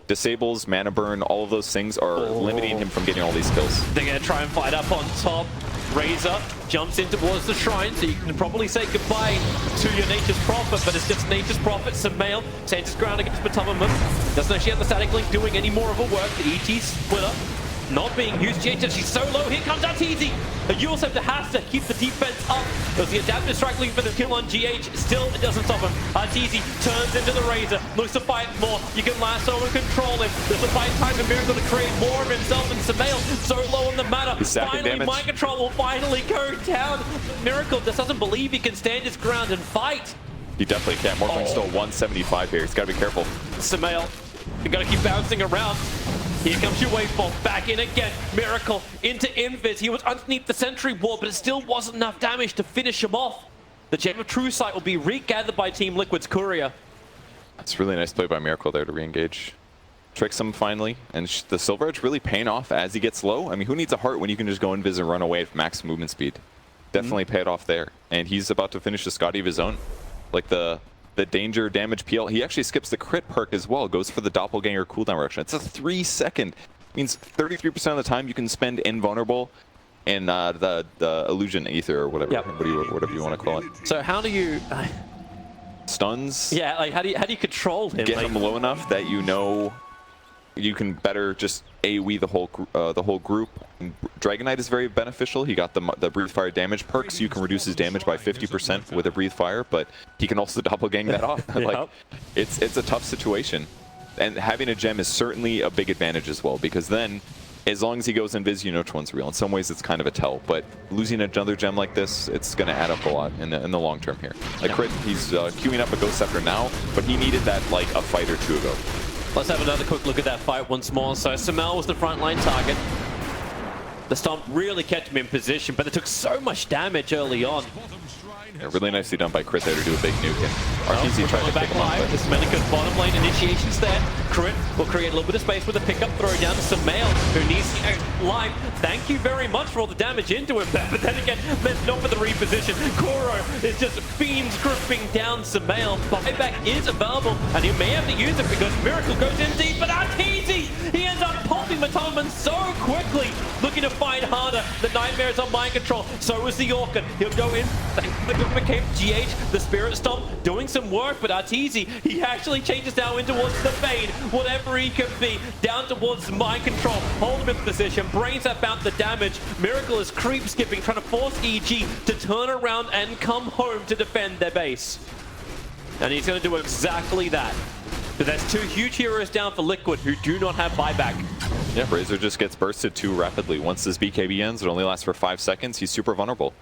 disables, mana burn, all of those things are limiting him from getting all these kills. They're going to try and fight up on top. Razor jumps in towards the shrine, so you can probably say goodbye to your Nature's Prophet, but it's just Nature's Prophet. Sumail stands his ground against Matumama. Doesn't actually have the static link doing any more of a work. The ET splitter not being used. GH, she's so low. Here comes Arteezy. The Yule Scepter has to keep the defense up. There's the adaptive strike link for the kill on GH. Still, it doesn't stop him. Arteezy turns into the Razor. Looks to fight more. You can lasso and control him. There's a fight time and Miracle to create more of himself. And Sumail so low on the mana. Finally, Mind Control will finally go down. Miracle just doesn't believe he can stand his ground and fight. He definitely can't. Morphling's still 175 here. He's got to be careful. Sumail, you got to keep bouncing around. Here comes your waveform, back in again. Miracle into Invis. He was underneath the sentry wall, but it still wasn't enough damage to finish him off. The Gem of True Sight will be regathered by Team Liquid's Courier. That's really nice play by Miracle there to re-engage. Tricks him finally, and the Silver Edge really paying off as he gets low. I mean, who needs a heart when you can just go Invis and run away at max movement speed? Definitely paid off there. And he's about to finish the Scotty of his own. Like the danger damage PL. He actually skips the crit perk as well, goes for the doppelganger cooldown reduction. It's a 3-second. Means 33% of the time you can spend invulnerable in the illusion ether or whatever, whatever you want to call it. So how do you stuns? Yeah, like how do you control him? Get him low enough that you know you can better just AoE the whole group. Dragonite is very beneficial. He got the Breathe Fire damage perk, so you can reduce his damage by 50% with a Breathe Fire, but he can also doppelgang that off. Like, it's a tough situation. And having a gem is certainly a big advantage as well, because then, as long as he goes invis, you know which one's real. In some ways, it's kind of a tell, but losing another gem like this, it's going to add up a lot in the long term here. Like Crit, he's queuing up a Ghost Scepter now, but he needed that like a fight or two ago. Let's have another quick look at that fight once more. So Sumail was the frontline target. The Stomp really kept him in position, but it took so much damage early on. Yeah, really nicely done by Crit there to do a big nuke. And Arteezy tried to pick him up. This Medica's bottom lane initiation's there. Crit will create a little bit of space with a pickup throw down to Sumail, who needs life. Thank you very much for all the damage into him there. But then again, not for the reposition. Kuro is just fiends gripping down Sumail. Buyback is available, and he may have to use it because Miracle goes in deep. But Arteezy, he ends up popping Matoman so quickly, looking to fight harder. The Nightmare is on Mind Control. So is the Orchid. He'll go in. The government came GH, the Spirit Stomp, doing some work, but Arteezy, he actually changes now in towards the Fade, whatever he can be, down towards Mind Control, hold him in position, brains up out the damage. Miracle is creep skipping, trying to force EG to turn around and come home to defend their base. And he's going to do exactly that. But that's 2 huge heroes down for Liquid who do not have buyback. Yeah, Razor just gets bursted too rapidly. Once this BKB ends, it only lasts for 5 seconds. He's super vulnerable.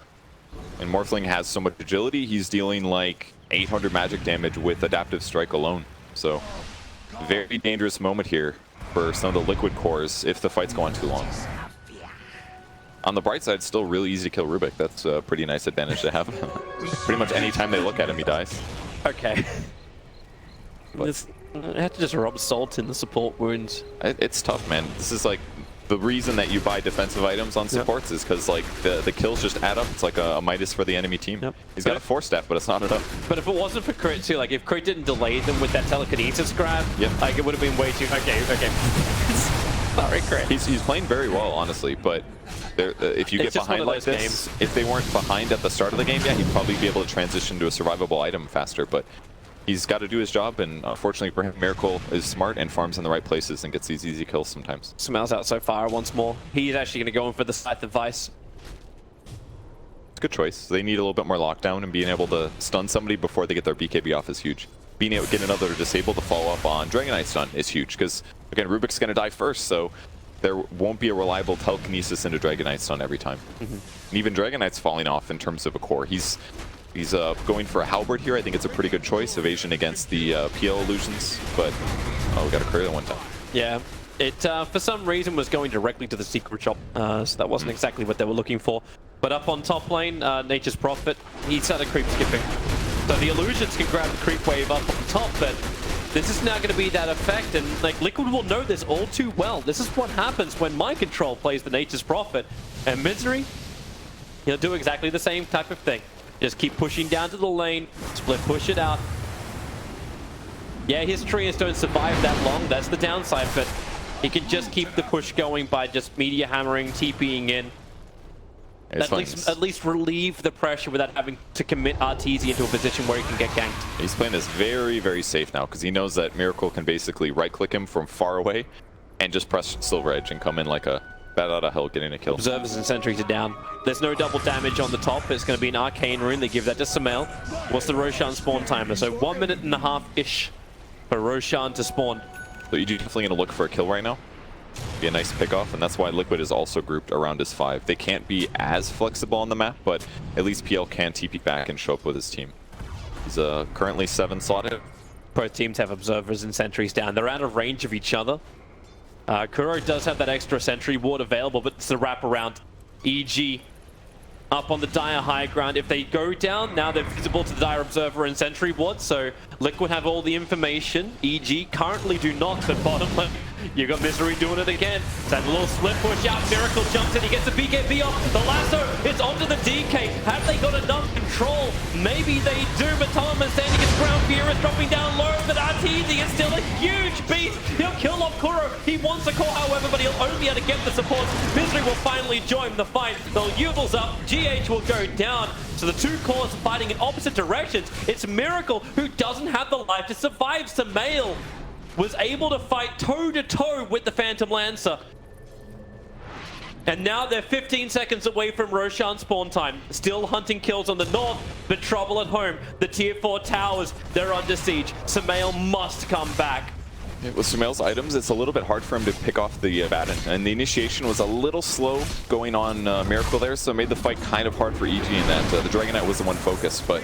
And Morphling has so much agility, he's dealing like 800 magic damage with Adaptive Strike alone. So, very dangerous moment here for some of the Liquid cores if the fights go on too long. On the bright side, still really easy to kill Rubik. That's a pretty nice advantage to have. Pretty much any time they look at him, he dies. Okay. But I have to just rub salt in the support wounds. it's tough, man. This is like the reason that you buy defensive items on supports is because like the kills just add up. It's like a Midas for the enemy team. Yep. He's got a 4-staff, but it's not enough. But if it wasn't for Crit too, like if Crit didn't delay them with that telekinesis grab, like it would have been way too. Okay. Sorry, Crit. He's playing very well, honestly, but if you It's get just behind one like of those this, games. if they weren't behind at the start of the game, yeah, he'd probably be able to transition to a survivable item faster, but he's got to do his job, and unfortunately for him, Miracle is smart and farms in the right places and gets these easy kills sometimes. Smells out so far once more. He's actually going to go in for the Scythe of Vice. It's a good choice. They need a little bit more lockdown, and being able to stun somebody before they get their BKB off is huge. Being able to get another disable to follow up on Dragonite stun is huge, because again, Rubik's going to die first, so there won't be a reliable telekinesis into Dragonite stun every time. And even Dragonite's falling off in terms of a core. He's going for a Halberd here. I think it's a pretty good choice. Evasion against the PL illusions, but we got a Courier one time. Yeah, it for some reason was going directly to the secret shop, so that wasn't exactly what they were looking for. But up on top lane, Nature's Prophet, he started creep skipping. So the illusions can grab the creep wave up on top, but this is now going to be that effect, and like Liquid will know this all too well. This is what happens when Mind Control plays the Nature's Prophet, and Misery, he'll do exactly the same type of thing. Just keep pushing down to the lane, split push it out. Yeah, his treants don't survive that long, that's the downside, but he can just keep the push going by just media hammering, TPing in. At least relieve the pressure without having to commit Arteezy into a position where he can get ganked. He's playing this very, very safe now, because he knows that Miracle can basically right-click him from far away and just press Silver Edge and come in like a bat out of hell getting a kill. Observers and sentries are down. There's no double damage on the top. It's going to be an Arcane Rune. They give that to Sumail. What's the Roshan spawn timer? So 1 minute and a half-ish for Roshan to spawn. So you're definitely going to look for a kill right now. Be a nice pick-off, and that's why Liquid is also grouped around his 5. They can't be as flexible on the map, but at least PL can TP back and show up with his team. He's currently 7 slotted. Both teams have observers and sentries down. They're out of range of each other. Kuro does have that extra sentry ward available, but it's the wraparound. EG up on the Dire high ground. If they go down, now they're visible to the Dire Observer and Sentry Ward, so Liquid have all the information. EG currently do not, but bottom left, you got Misery doing it again. That little split push out, Miracle jumps in, he gets the BKB off, the lasso, it's onto the DK. Have they got enough control? Maybe they do, but Tom is standing his ground, Fear is dropping down low, but Arteezy is still a huge beast. He'll kill off Kuro. He wants a core, however, but he'll only be able to get the support. Misery will finally join the fight. They'll Yuval's up, GH will go down. So the two cores fighting in opposite directions. It's Miracle who doesn't have the life to survive. Sumail was able to fight toe-to-toe with the Phantom Lancer. And now they're 15 seconds away from Roshan spawn time. Still hunting kills on the north, but trouble at home. The tier 4 towers, they're under siege. Sumail must come back. With Sumail's items, it's a little bit hard for him to pick off the Baton, and the initiation was a little slow going on Miracle there, so it made the fight kind of hard for EG in that the Dragonite was the one focused, but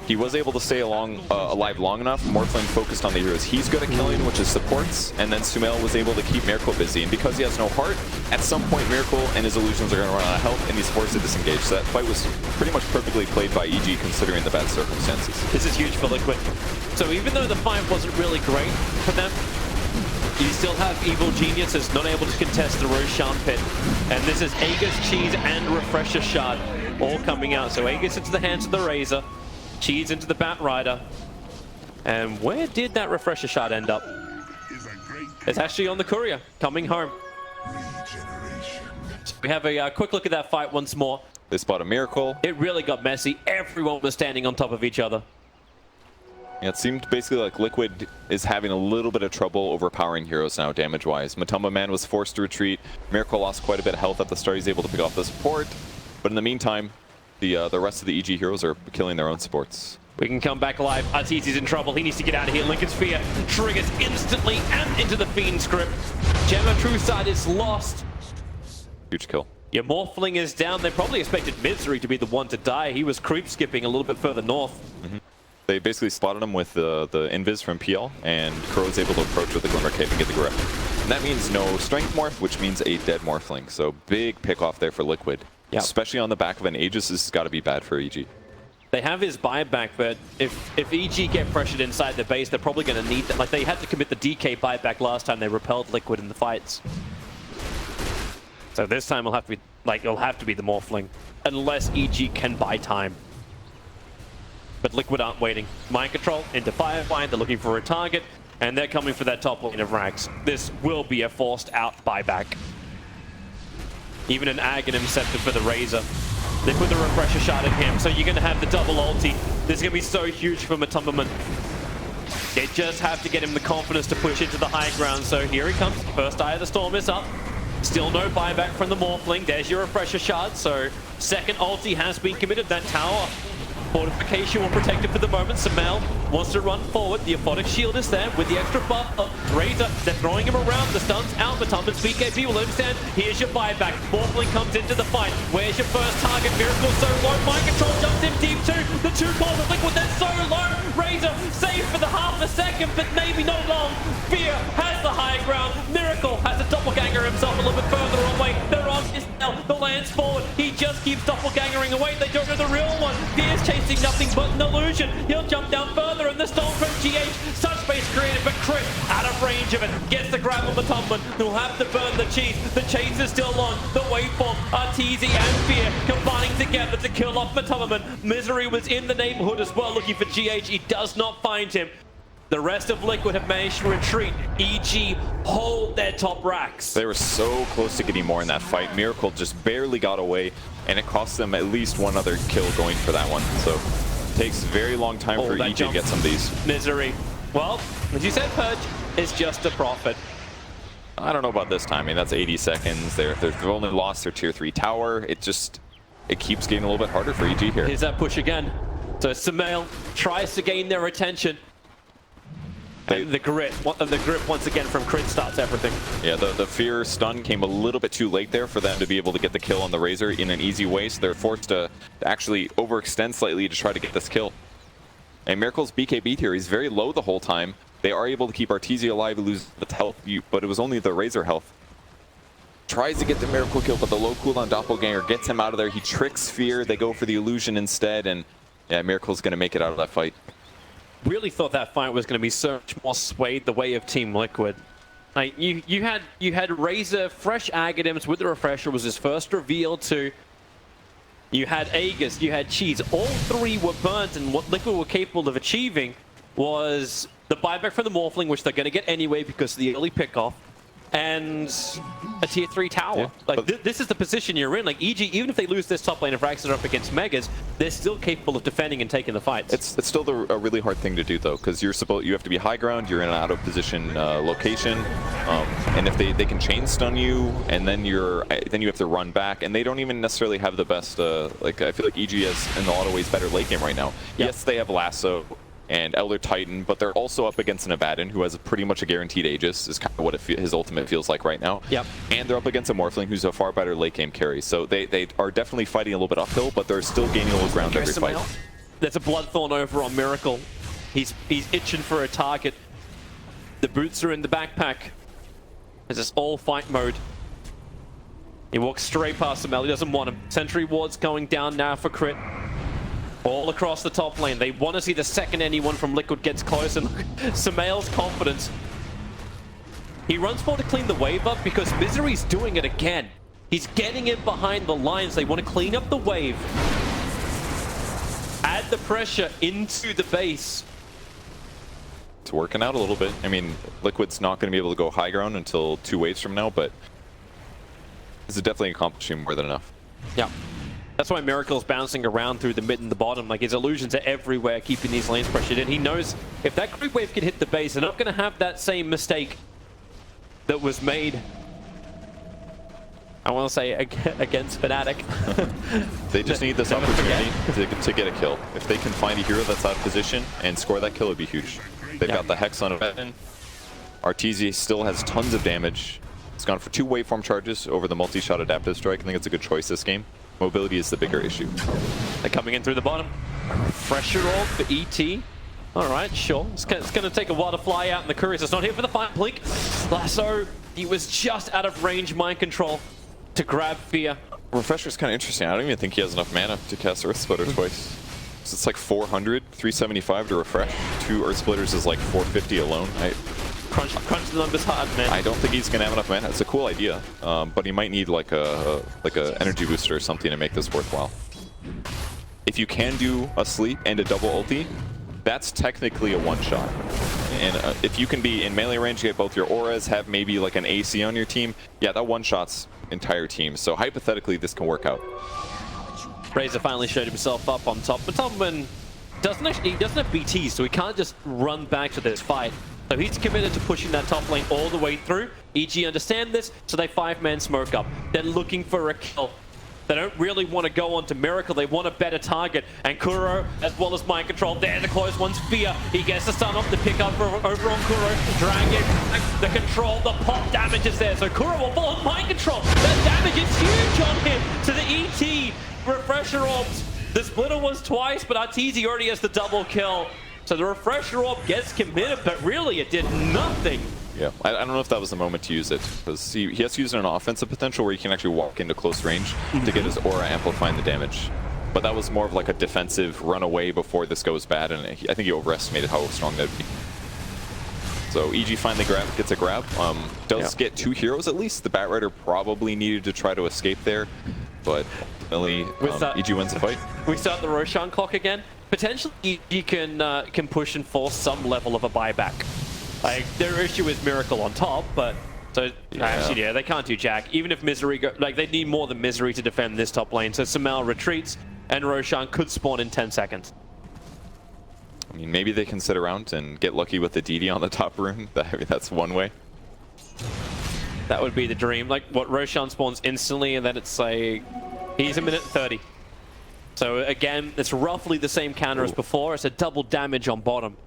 he was able to stay alive long enough. Morphling focused on the heroes he's good at killing, which is supports, and then Sumail was able to keep Miracle busy, and because he has no heart, at some point Miracle and his illusions are going to run out of health, and he's forced to disengage. So that fight was pretty much perfectly played by EG considering the bad circumstances. This is huge for Liquid. So even though the fight wasn't really great for them, you still have Evil Geniuses not able to contest the Roshan pit. And this is Aegis, Cheese, and Refresher Shard all coming out. So Aegis into the hands of the Razor, Cheese into the Bat Rider. And where did that Refresher Shard end up? It's actually on the Courier, coming home. So we have a quick look at that fight once more. They spot a Miracle. It really got messy. Everyone was standing on top of each other. Yeah, it seemed basically like Liquid is having a little bit of trouble overpowering heroes now, damage-wise. Matumba Man was forced to retreat. Miracle lost quite a bit of health at the start. He's able to pick off the support. But in the meantime, the rest of the EG heroes are killing their own supports. We can come back alive. Arteezy's in trouble. He needs to get out of here. Lincoln's Fear triggers instantly and into the Fiend's grip. Gemma True Side is lost. Huge kill. Your Morphling is down. They probably expected Misery to be the one to die. He was creep skipping a little bit further north. They basically spotted him with the invis from PL, and Kuro's able to approach with the Glimmer Cape and get the grip. And that means no strength morph, which means a dead morphling. So big pick off there for Liquid. Yep. Especially on the back of an Aegis, this has got to be bad for EG. They have his buyback, but if EG get pressured inside the base, they're probably going to need that. Like, they had to commit the DK buyback last time they repelled Liquid in the fights. So this time it'll have to be, like, it'll have to be the Morphling, unless EG can buy time. But Liquid aren't waiting. Mind control into Firefly, they're looking for a target, and they're coming for that top lane of Rax. This will be a forced out buyback. Even an Aghanim Scepter for the Razor. They put the Refresher Shard in him, so you're going to have the double ulti. This is going to be so huge for Matumberman. They just have to get him the confidence to push into the high ground, so here he comes. First Eye of the Storm is up. Still no buyback from the Morphling. There's your Refresher Shard, so second ulti has been committed. That tower fortification will protect it for the moment. Samel wants to run forward. The Aphotic Shield is there with the extra buff of Razor. They're throwing him around. The stun's out. Matumberman's BKB will understand. Here's your buyback. Morphling comes into the fight. Where's your first target? Miracle so low. Mind control jumps in deep too. The two calls of Liquid. They're so low. Razor safe for the half a second, but maybe not long. Fear has the high ground. Miracle has a doppelganger himself a little bit further away. They're on his now. The lands forward. He just keeps doppelgangering away. They don't know the real one. Fear's chasing nothing but an illusion. He'll jump down further, and the storm from GH. Such space created, but Crit out of range of it. Gets the grab on the Matumberman. He'll have to burn the cheese. The chase is still on. The waveform, Arteezy and Fear combining together to kill off Matumberman. Misery was in the neighborhood as well, looking for GH. He does not find him. The rest of Liquid have managed to retreat. EG hold their top racks. They were so close to getting more in that fight. Miracle just barely got away, and it cost them at least one other kill going for that one. So it takes a very long time for EG to get some of these. Misery. Well, as you said, Purge is just a profit. I don't know about this time. I mean, that's 80 seconds. They've only lost their tier 3 tower. It keeps getting a little bit harder for EG here. Here's that push again. So Samel tries to gain their attention. And the grip once again from Crit starts everything. Yeah, the Fear stun came a little bit too late there for them to be able to get the kill on the Razor in an easy way, so they're forced to actually overextend slightly to try to get this kill. And Miracle's BKB here, he's very low the whole time. They are able to keep Arteezy alive, lose the health, but it was only the Razor health. Tries to get the Miracle kill, but the low cooldown Doppelganger gets him out of there. He tricks Fear, they go for the illusion instead, and yeah, Miracle's going to make it out of that fight. Really thought that fight was going to be so much more swayed the way of Team Liquid. Like you had Razor, fresh Aghanims with the Refresher was his first reveal too. You had Aegis, you had Cheese. All three were burnt, and what Liquid were capable of achieving was the buyback for the Morphling, which they're going to get anyway because of the early pickoff, and a tier 3 tower. Yeah, like this is the position you're in. Like EG, even if they lose this top lane of Rax up against Megas, they're still capable of defending and taking the fights. It's still a really hard thing to do though, because you have to be high ground. You're in an out of position location, and if they can chain stun you, and then you have to run back, and they don't even necessarily have the best. Like I feel like EG has in a lot of ways better late game right now. Yep. Yes, they have Lasso and Elder Titan, but they're also up against an Abaddon who has pretty much a guaranteed Aegis, is kind of what his ultimate feels like right now. Yep. And they're up against a Morphling who's a far better late game carry. So they are definitely fighting a little bit uphill, but they're still gaining a little ground every fight. There's a Bloodthorn over on Miracle. He's itching for a target. The boots are in the backpack. There's this all fight mode. He walks straight past Samel. He doesn't want him. Sentry ward's going down now for Crit. All across the top lane. They want to see the second anyone from Liquid gets close, and look, Samel's confidence. He runs forward to clean the wave up because Misery's doing it again. He's getting in behind the lines. They want to clean up the wave. Add the pressure into the base. It's working out a little bit. I mean, Liquid's not going to be able to go high ground until 2 waves from now, but this is definitely accomplishing more than enough. Yeah. That's why Miracle's bouncing around through the mid and the bottom. Like, his illusions are everywhere, keeping these lanes pressured in. He knows if that creep wave can hit the base, they're not going to have that same mistake that was made, I want to say, against Fnatic. They just need this opportunity to get a kill. If they can find a hero that's out of position and score that kill, it'd be huge. They've got the Hex on Abaddon. Arteezy still has tons of damage. It's gone for 2 waveform charges over the multi-shot adaptive strike. I think it's a good choice this game. Mobility is the bigger issue. They're coming in through the bottom. Refresher roll for ET. All right, sure. It's going to take a while to fly out in the Couriers. It's not here for the fight. Blink. Lasso He was just out of range mind control to grab Fear. Refresher's kind of interesting. I don't even think he has enough mana to cast Earth Splitter twice. So it's like 400, 375 to refresh. 2 Earth Splitters is like 450 alone. Crunch the numbers hard, man. I don't think he's gonna have enough mana. It's a cool idea, but he might need like a energy booster or something to make this worthwhile. If you can do a sleep and a double ulti, that's technically a one-shot. And if you can be in melee range, get both your auras, have maybe like an AC on your team, yeah, that one-shots entire team. So hypothetically, this can work out. Razor finally showed himself up on top, but Topman doesn't have BT, so he can't just run back to this fight. So he's committed to pushing that top lane all the way through. EG understand this, so they 5-man smoke up. They're looking for a kill. They don't really want to go on to Miracle. They want a better target. And Kuro, as well as Mind Control, there the close one's Fear. He gets the stun off the pick up over on Kuro. Dragon, the control, the pop damage is there. So Kuro will fall on Mind Control. That damage is huge on him. To the ET, Refresher Orbs. The splitter was twice, but Arteezy already has the double kill. So the Refresher Orb gets committed, but really it did nothing. Yeah, I don't know if that was the moment to use it, because he has to use it in an offensive potential where he can actually walk into close range to get his aura amplifying the damage. But that was more of like a defensive run away before this goes bad, and I think he overestimated how strong that would be. So EG finally gets a grab. Does get 2 heroes at least. The Batrider probably needed to try to escape there, but ultimately EG wins the fight. We start the Roshan clock again. Potentially EG can push and force some level of a buyback. Like, their issue is Miracle on top, but so actually, yeah, they can't do jack. Even if Misery they need more than Misery to defend this top lane. So Sumail retreats, and Roshan could spawn in 10 seconds. I mean, maybe they can sit around and get lucky with the DD on the top rune. That's one way. That would be the dream. Like, what, Roshan spawns instantly, and then it's like he's a minute 30. So again, it's roughly the same counter as before. It's a double damage on bottom.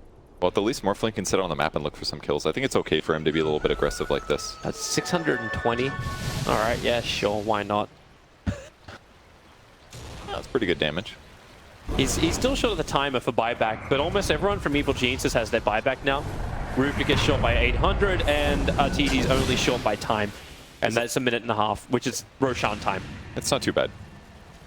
Well, at the least Morphling can sit on the map and look for some kills. I think it's okay for him to be a little bit aggressive like this. That's 620. All right, yeah, sure, why not? That's pretty good damage. He's still short of the timer for buyback, but almost everyone from Evil Geniuses has their buyback now. Rupert gets short by 800, and Arteezy's only short by time. And that's a minute and a half, which is Roshan time. It's not too bad.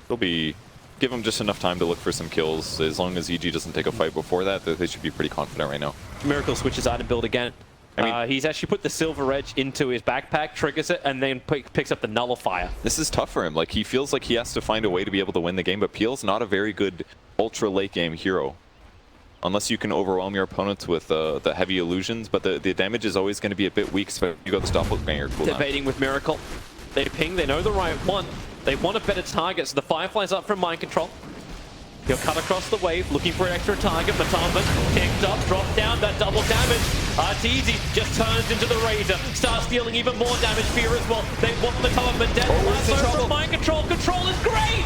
They'll be... Give him just enough time to look for some kills. As long as EG doesn't take a fight before that, they should be pretty confident right now. Miracle switches item build again. I mean, he's actually put the Silver Edge into his backpack, triggers it, and then picks up the Nullifier. This is tough for him. Like, he feels like he has to find a way to be able to win the game, but Peel's not a very good ultra late game hero. Unless you can overwhelm your opponents with the heavy illusions, but the damage is always going to be a bit weak, so you got the doppelganger cooldown. Debating with Miracle. They ping, they know the right one. They want a better target, so the Firefly's up from Mind Control. He'll cut across the wave, looking for an extra target. Matama picked up, dropped down, that double damage. Arteezy just turns into the Razor, starts dealing even more damage. Fear as well. They want Matama dead. Oh, from Mind Control. Control is great!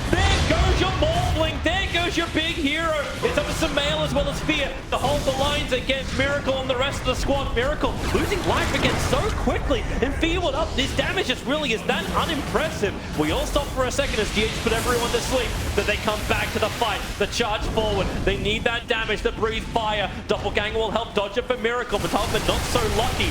There goes your Morphling, there goes your big hero. It's up to Sumail as well as Fear to hold the lines against Miracle and the rest of the squad. Miracle losing life again so quickly, and Fear would up. This damage just really is that unimpressive. We all stop for a second as GH put everyone to sleep, then they come back to the fight, the charge forward. They need that damage to breathe fire. Doppelganger will help dodge it for Miracle, but Topman not so lucky.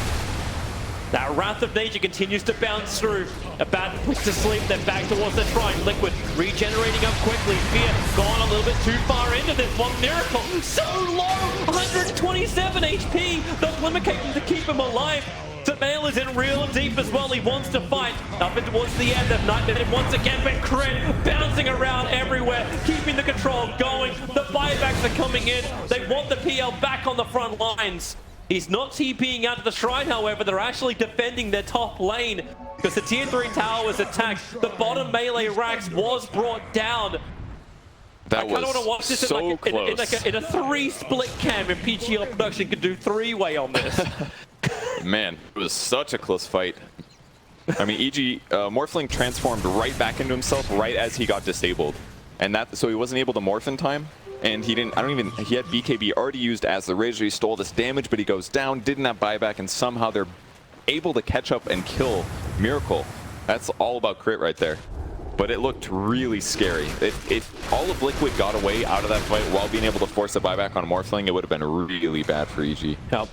That Wrath of Nature continues to bounce through. A bad put to sleep, then back towards the shrine. Liquid regenerating up quickly. Fear gone a little bit too far into this one. Miracle so low, 127 HP. The Limitating to keep him alive. Sumail is in real deep as well. He wants to fight. Up and towards the end of Nightmare once again, but Crit bouncing around everywhere, keeping the control going. The buybacks are coming in. They want the PL back on the front lines. He's not TPing out of the shrine, however. They're actually defending their top lane because the tier 3 tower was attacked. The bottom melee racks was brought down. That I kind of want to watch this so in a 3 split cam if PGL production could do 3-way on this. Man, it was such a close fight. I mean, EG, Morphling transformed right back into himself right as he got disabled. And so he wasn't able to morph in time. And he didn't, he had BKB already used as the Razor. He stole this damage, but he goes down, didn't have buyback, and somehow they're able to catch up and kill Miracle. That's all about crit right there. But it looked really scary. If all of Liquid got away out of that fight while being able to force a buyback on Morphling, it would have been really bad for EG. Yep.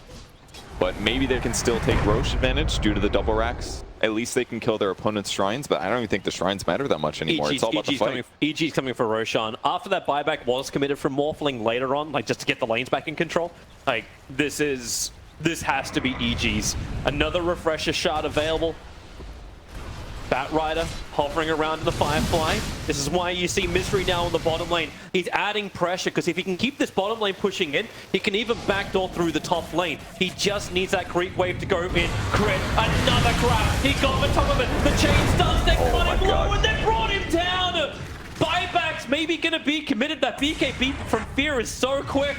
But maybe they can still take Roche advantage due to the double racks. At least they can kill their opponent's shrines, but I don't even think the shrines matter that much anymore. It's all about the fight. EG's coming for Roshan. After that buyback was committed from Morphling later on, like just to get the lanes back in control, like this has to be EG's. Another refresher shard available. Batrider hovering around in the Firefly. This is why you see Mystery now in the bottom lane. He's adding pressure because if he can keep this bottom lane pushing in, he can even backdoor through the top lane. He just needs that creep wave to go in. Crit, another grab. He got the top of it. The chain starts next time blow and they brought him down. Buybacks maybe going to be committed. That BKB from Fear is so quick.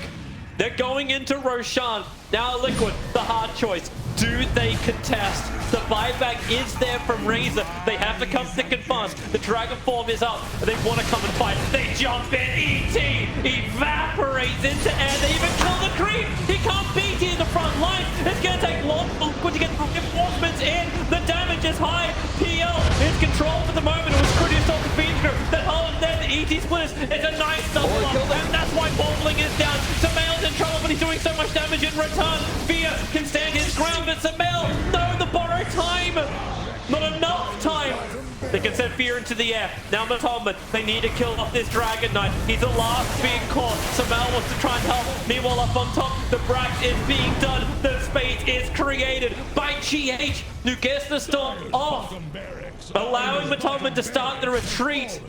They're going into Roshan. Now Liquid, the hard choice. Do they contest? The buyback is there from Razor. They have to come thick and fast. The Dragon Form is up. They want to come and fight. They jump in. ET evaporates into air. They even kill the creep. He can't beat in the front line. It's going to take long for Liquid to get reinforcements in. The damage is high. PL is controlled for the moment. It was Crudius off the Fiend's Grip. Then Holland then the ET splitters. It's a nice double up. And that's why Morphling is down. Samael's in trouble, but he's doing so much damage in return. Fear can stand his ground, but Samael, no, the borrow time. Not enough time. They can send Fear into the air. Now Matoman, they need to kill off this Dragon Knight. He's the last being caught. Samael wants to try and help. Meanwhile, up on top, the Brax is being done. The space is created by GH, who gets the storm off, allowing Matoman to start the retreat.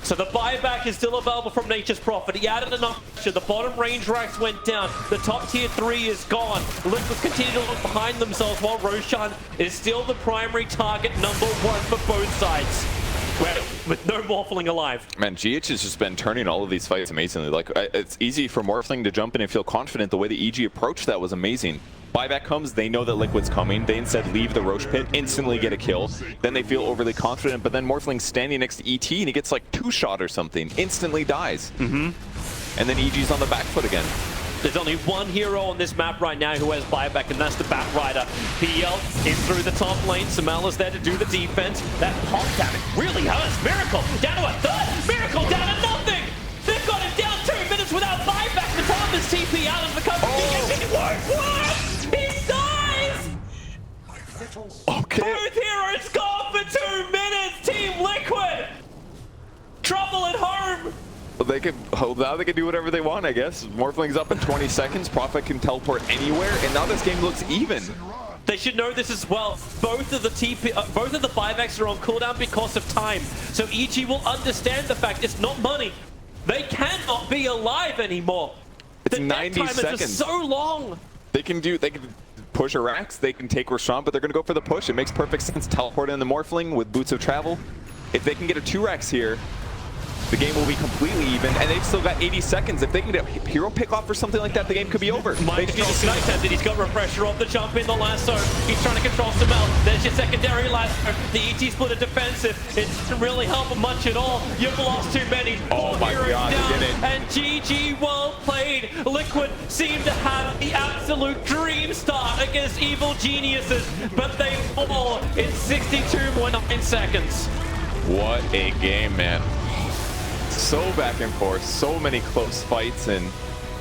So the buyback is still available from Nature's Prophet. He added enough pressure. The bottom range racks went down. The top tier 3 is gone. Liquid continue to look behind themselves while Roshan is still the primary target #1 for both sides. With no Morphling alive. Man, GH has just been turning all of these fights amazingly. Like, it's easy for Morphling to jump in and feel confident. The way the EG approached that was amazing. Buyback comes, they know that Liquid's coming. They instead leave the Roche pit, instantly get a kill. Then they feel overly confident, but then Morphling's standing next to ET and he gets like 2-shot or something. Instantly dies. And then EG's on the back foot again. There's only one hero on this map right now who has buyback, and that's the Batrider. PL in through the top lane. Samal is there to do the defense. That pop damage really hurts. Miracle down to a third. Miracle down to nothing. They've got him down 2 minutes without buyback. The top is TP out of the cover. It won't. He dies! Okay. Both heroes gone for 2 minutes! Team Liquid! Trouble at home! Well, now they can do whatever they want, I guess. Morphling's up in 20 seconds. Prophet can teleport anywhere, and now this game looks even. They should know this as well. Both of the buybacks are on cooldown because of time. So EG will understand the fact it's not money. They cannot be alive anymore. It's the 90 time seconds. Is just so long. They can push Arax, they can take Roshan, but they're gonna go for the push. It makes perfect sense. Teleport in the Morphling with Boots of Travel. If they can get a 2-Rax here, the game will be completely even, and they've still got 80 seconds. If they can get a hero pick off or something like that, the game could be over. Might be just nice that he's got refresher off the jump in the lasso. He's trying to control Samel. There's your secondary lasso. The ET split a defensive. It doesn't really help much at all. You've lost too many. Oh my God, down, get it. and GG, well played. Liquid seem to have the absolute dream start against evil geniuses, but they fall in 62.9 seconds. What a game, man. So back and forth, so many close fights, and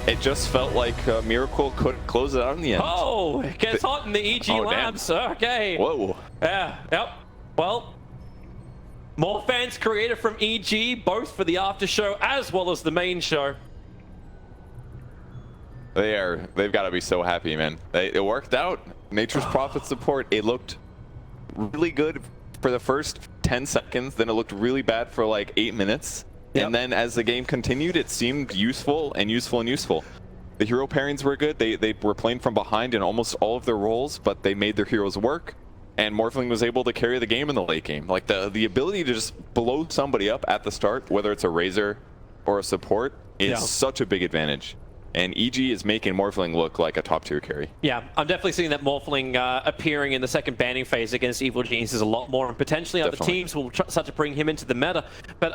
it just felt like Miracle could close it out in the end. Oh, it gets hot in the EG labs. Damn. Okay. Whoa. Yeah, yep. Well, more fans created from EG, both for the after show as well as the main show. They've got to be so happy, man. It worked out. Nature's Prophet support, it looked really good for the first 10 seconds, then it looked really bad for like 8 minutes. Yep. And then as the game continued, it seemed useful and useful and useful. The hero pairings were good. They were playing from behind in almost all of their roles, but they made their heroes work. And Morphling was able to carry the game in the late game. Like the ability to just blow somebody up at the start, whether it's a Razor or a support, is such a big advantage. And EG is making Morphling look like a top tier carry. Yeah, I'm definitely seeing that Morphling appearing in the second banning phase against Evil Geniuses a lot more, and potentially other teams will start to bring him into the meta. But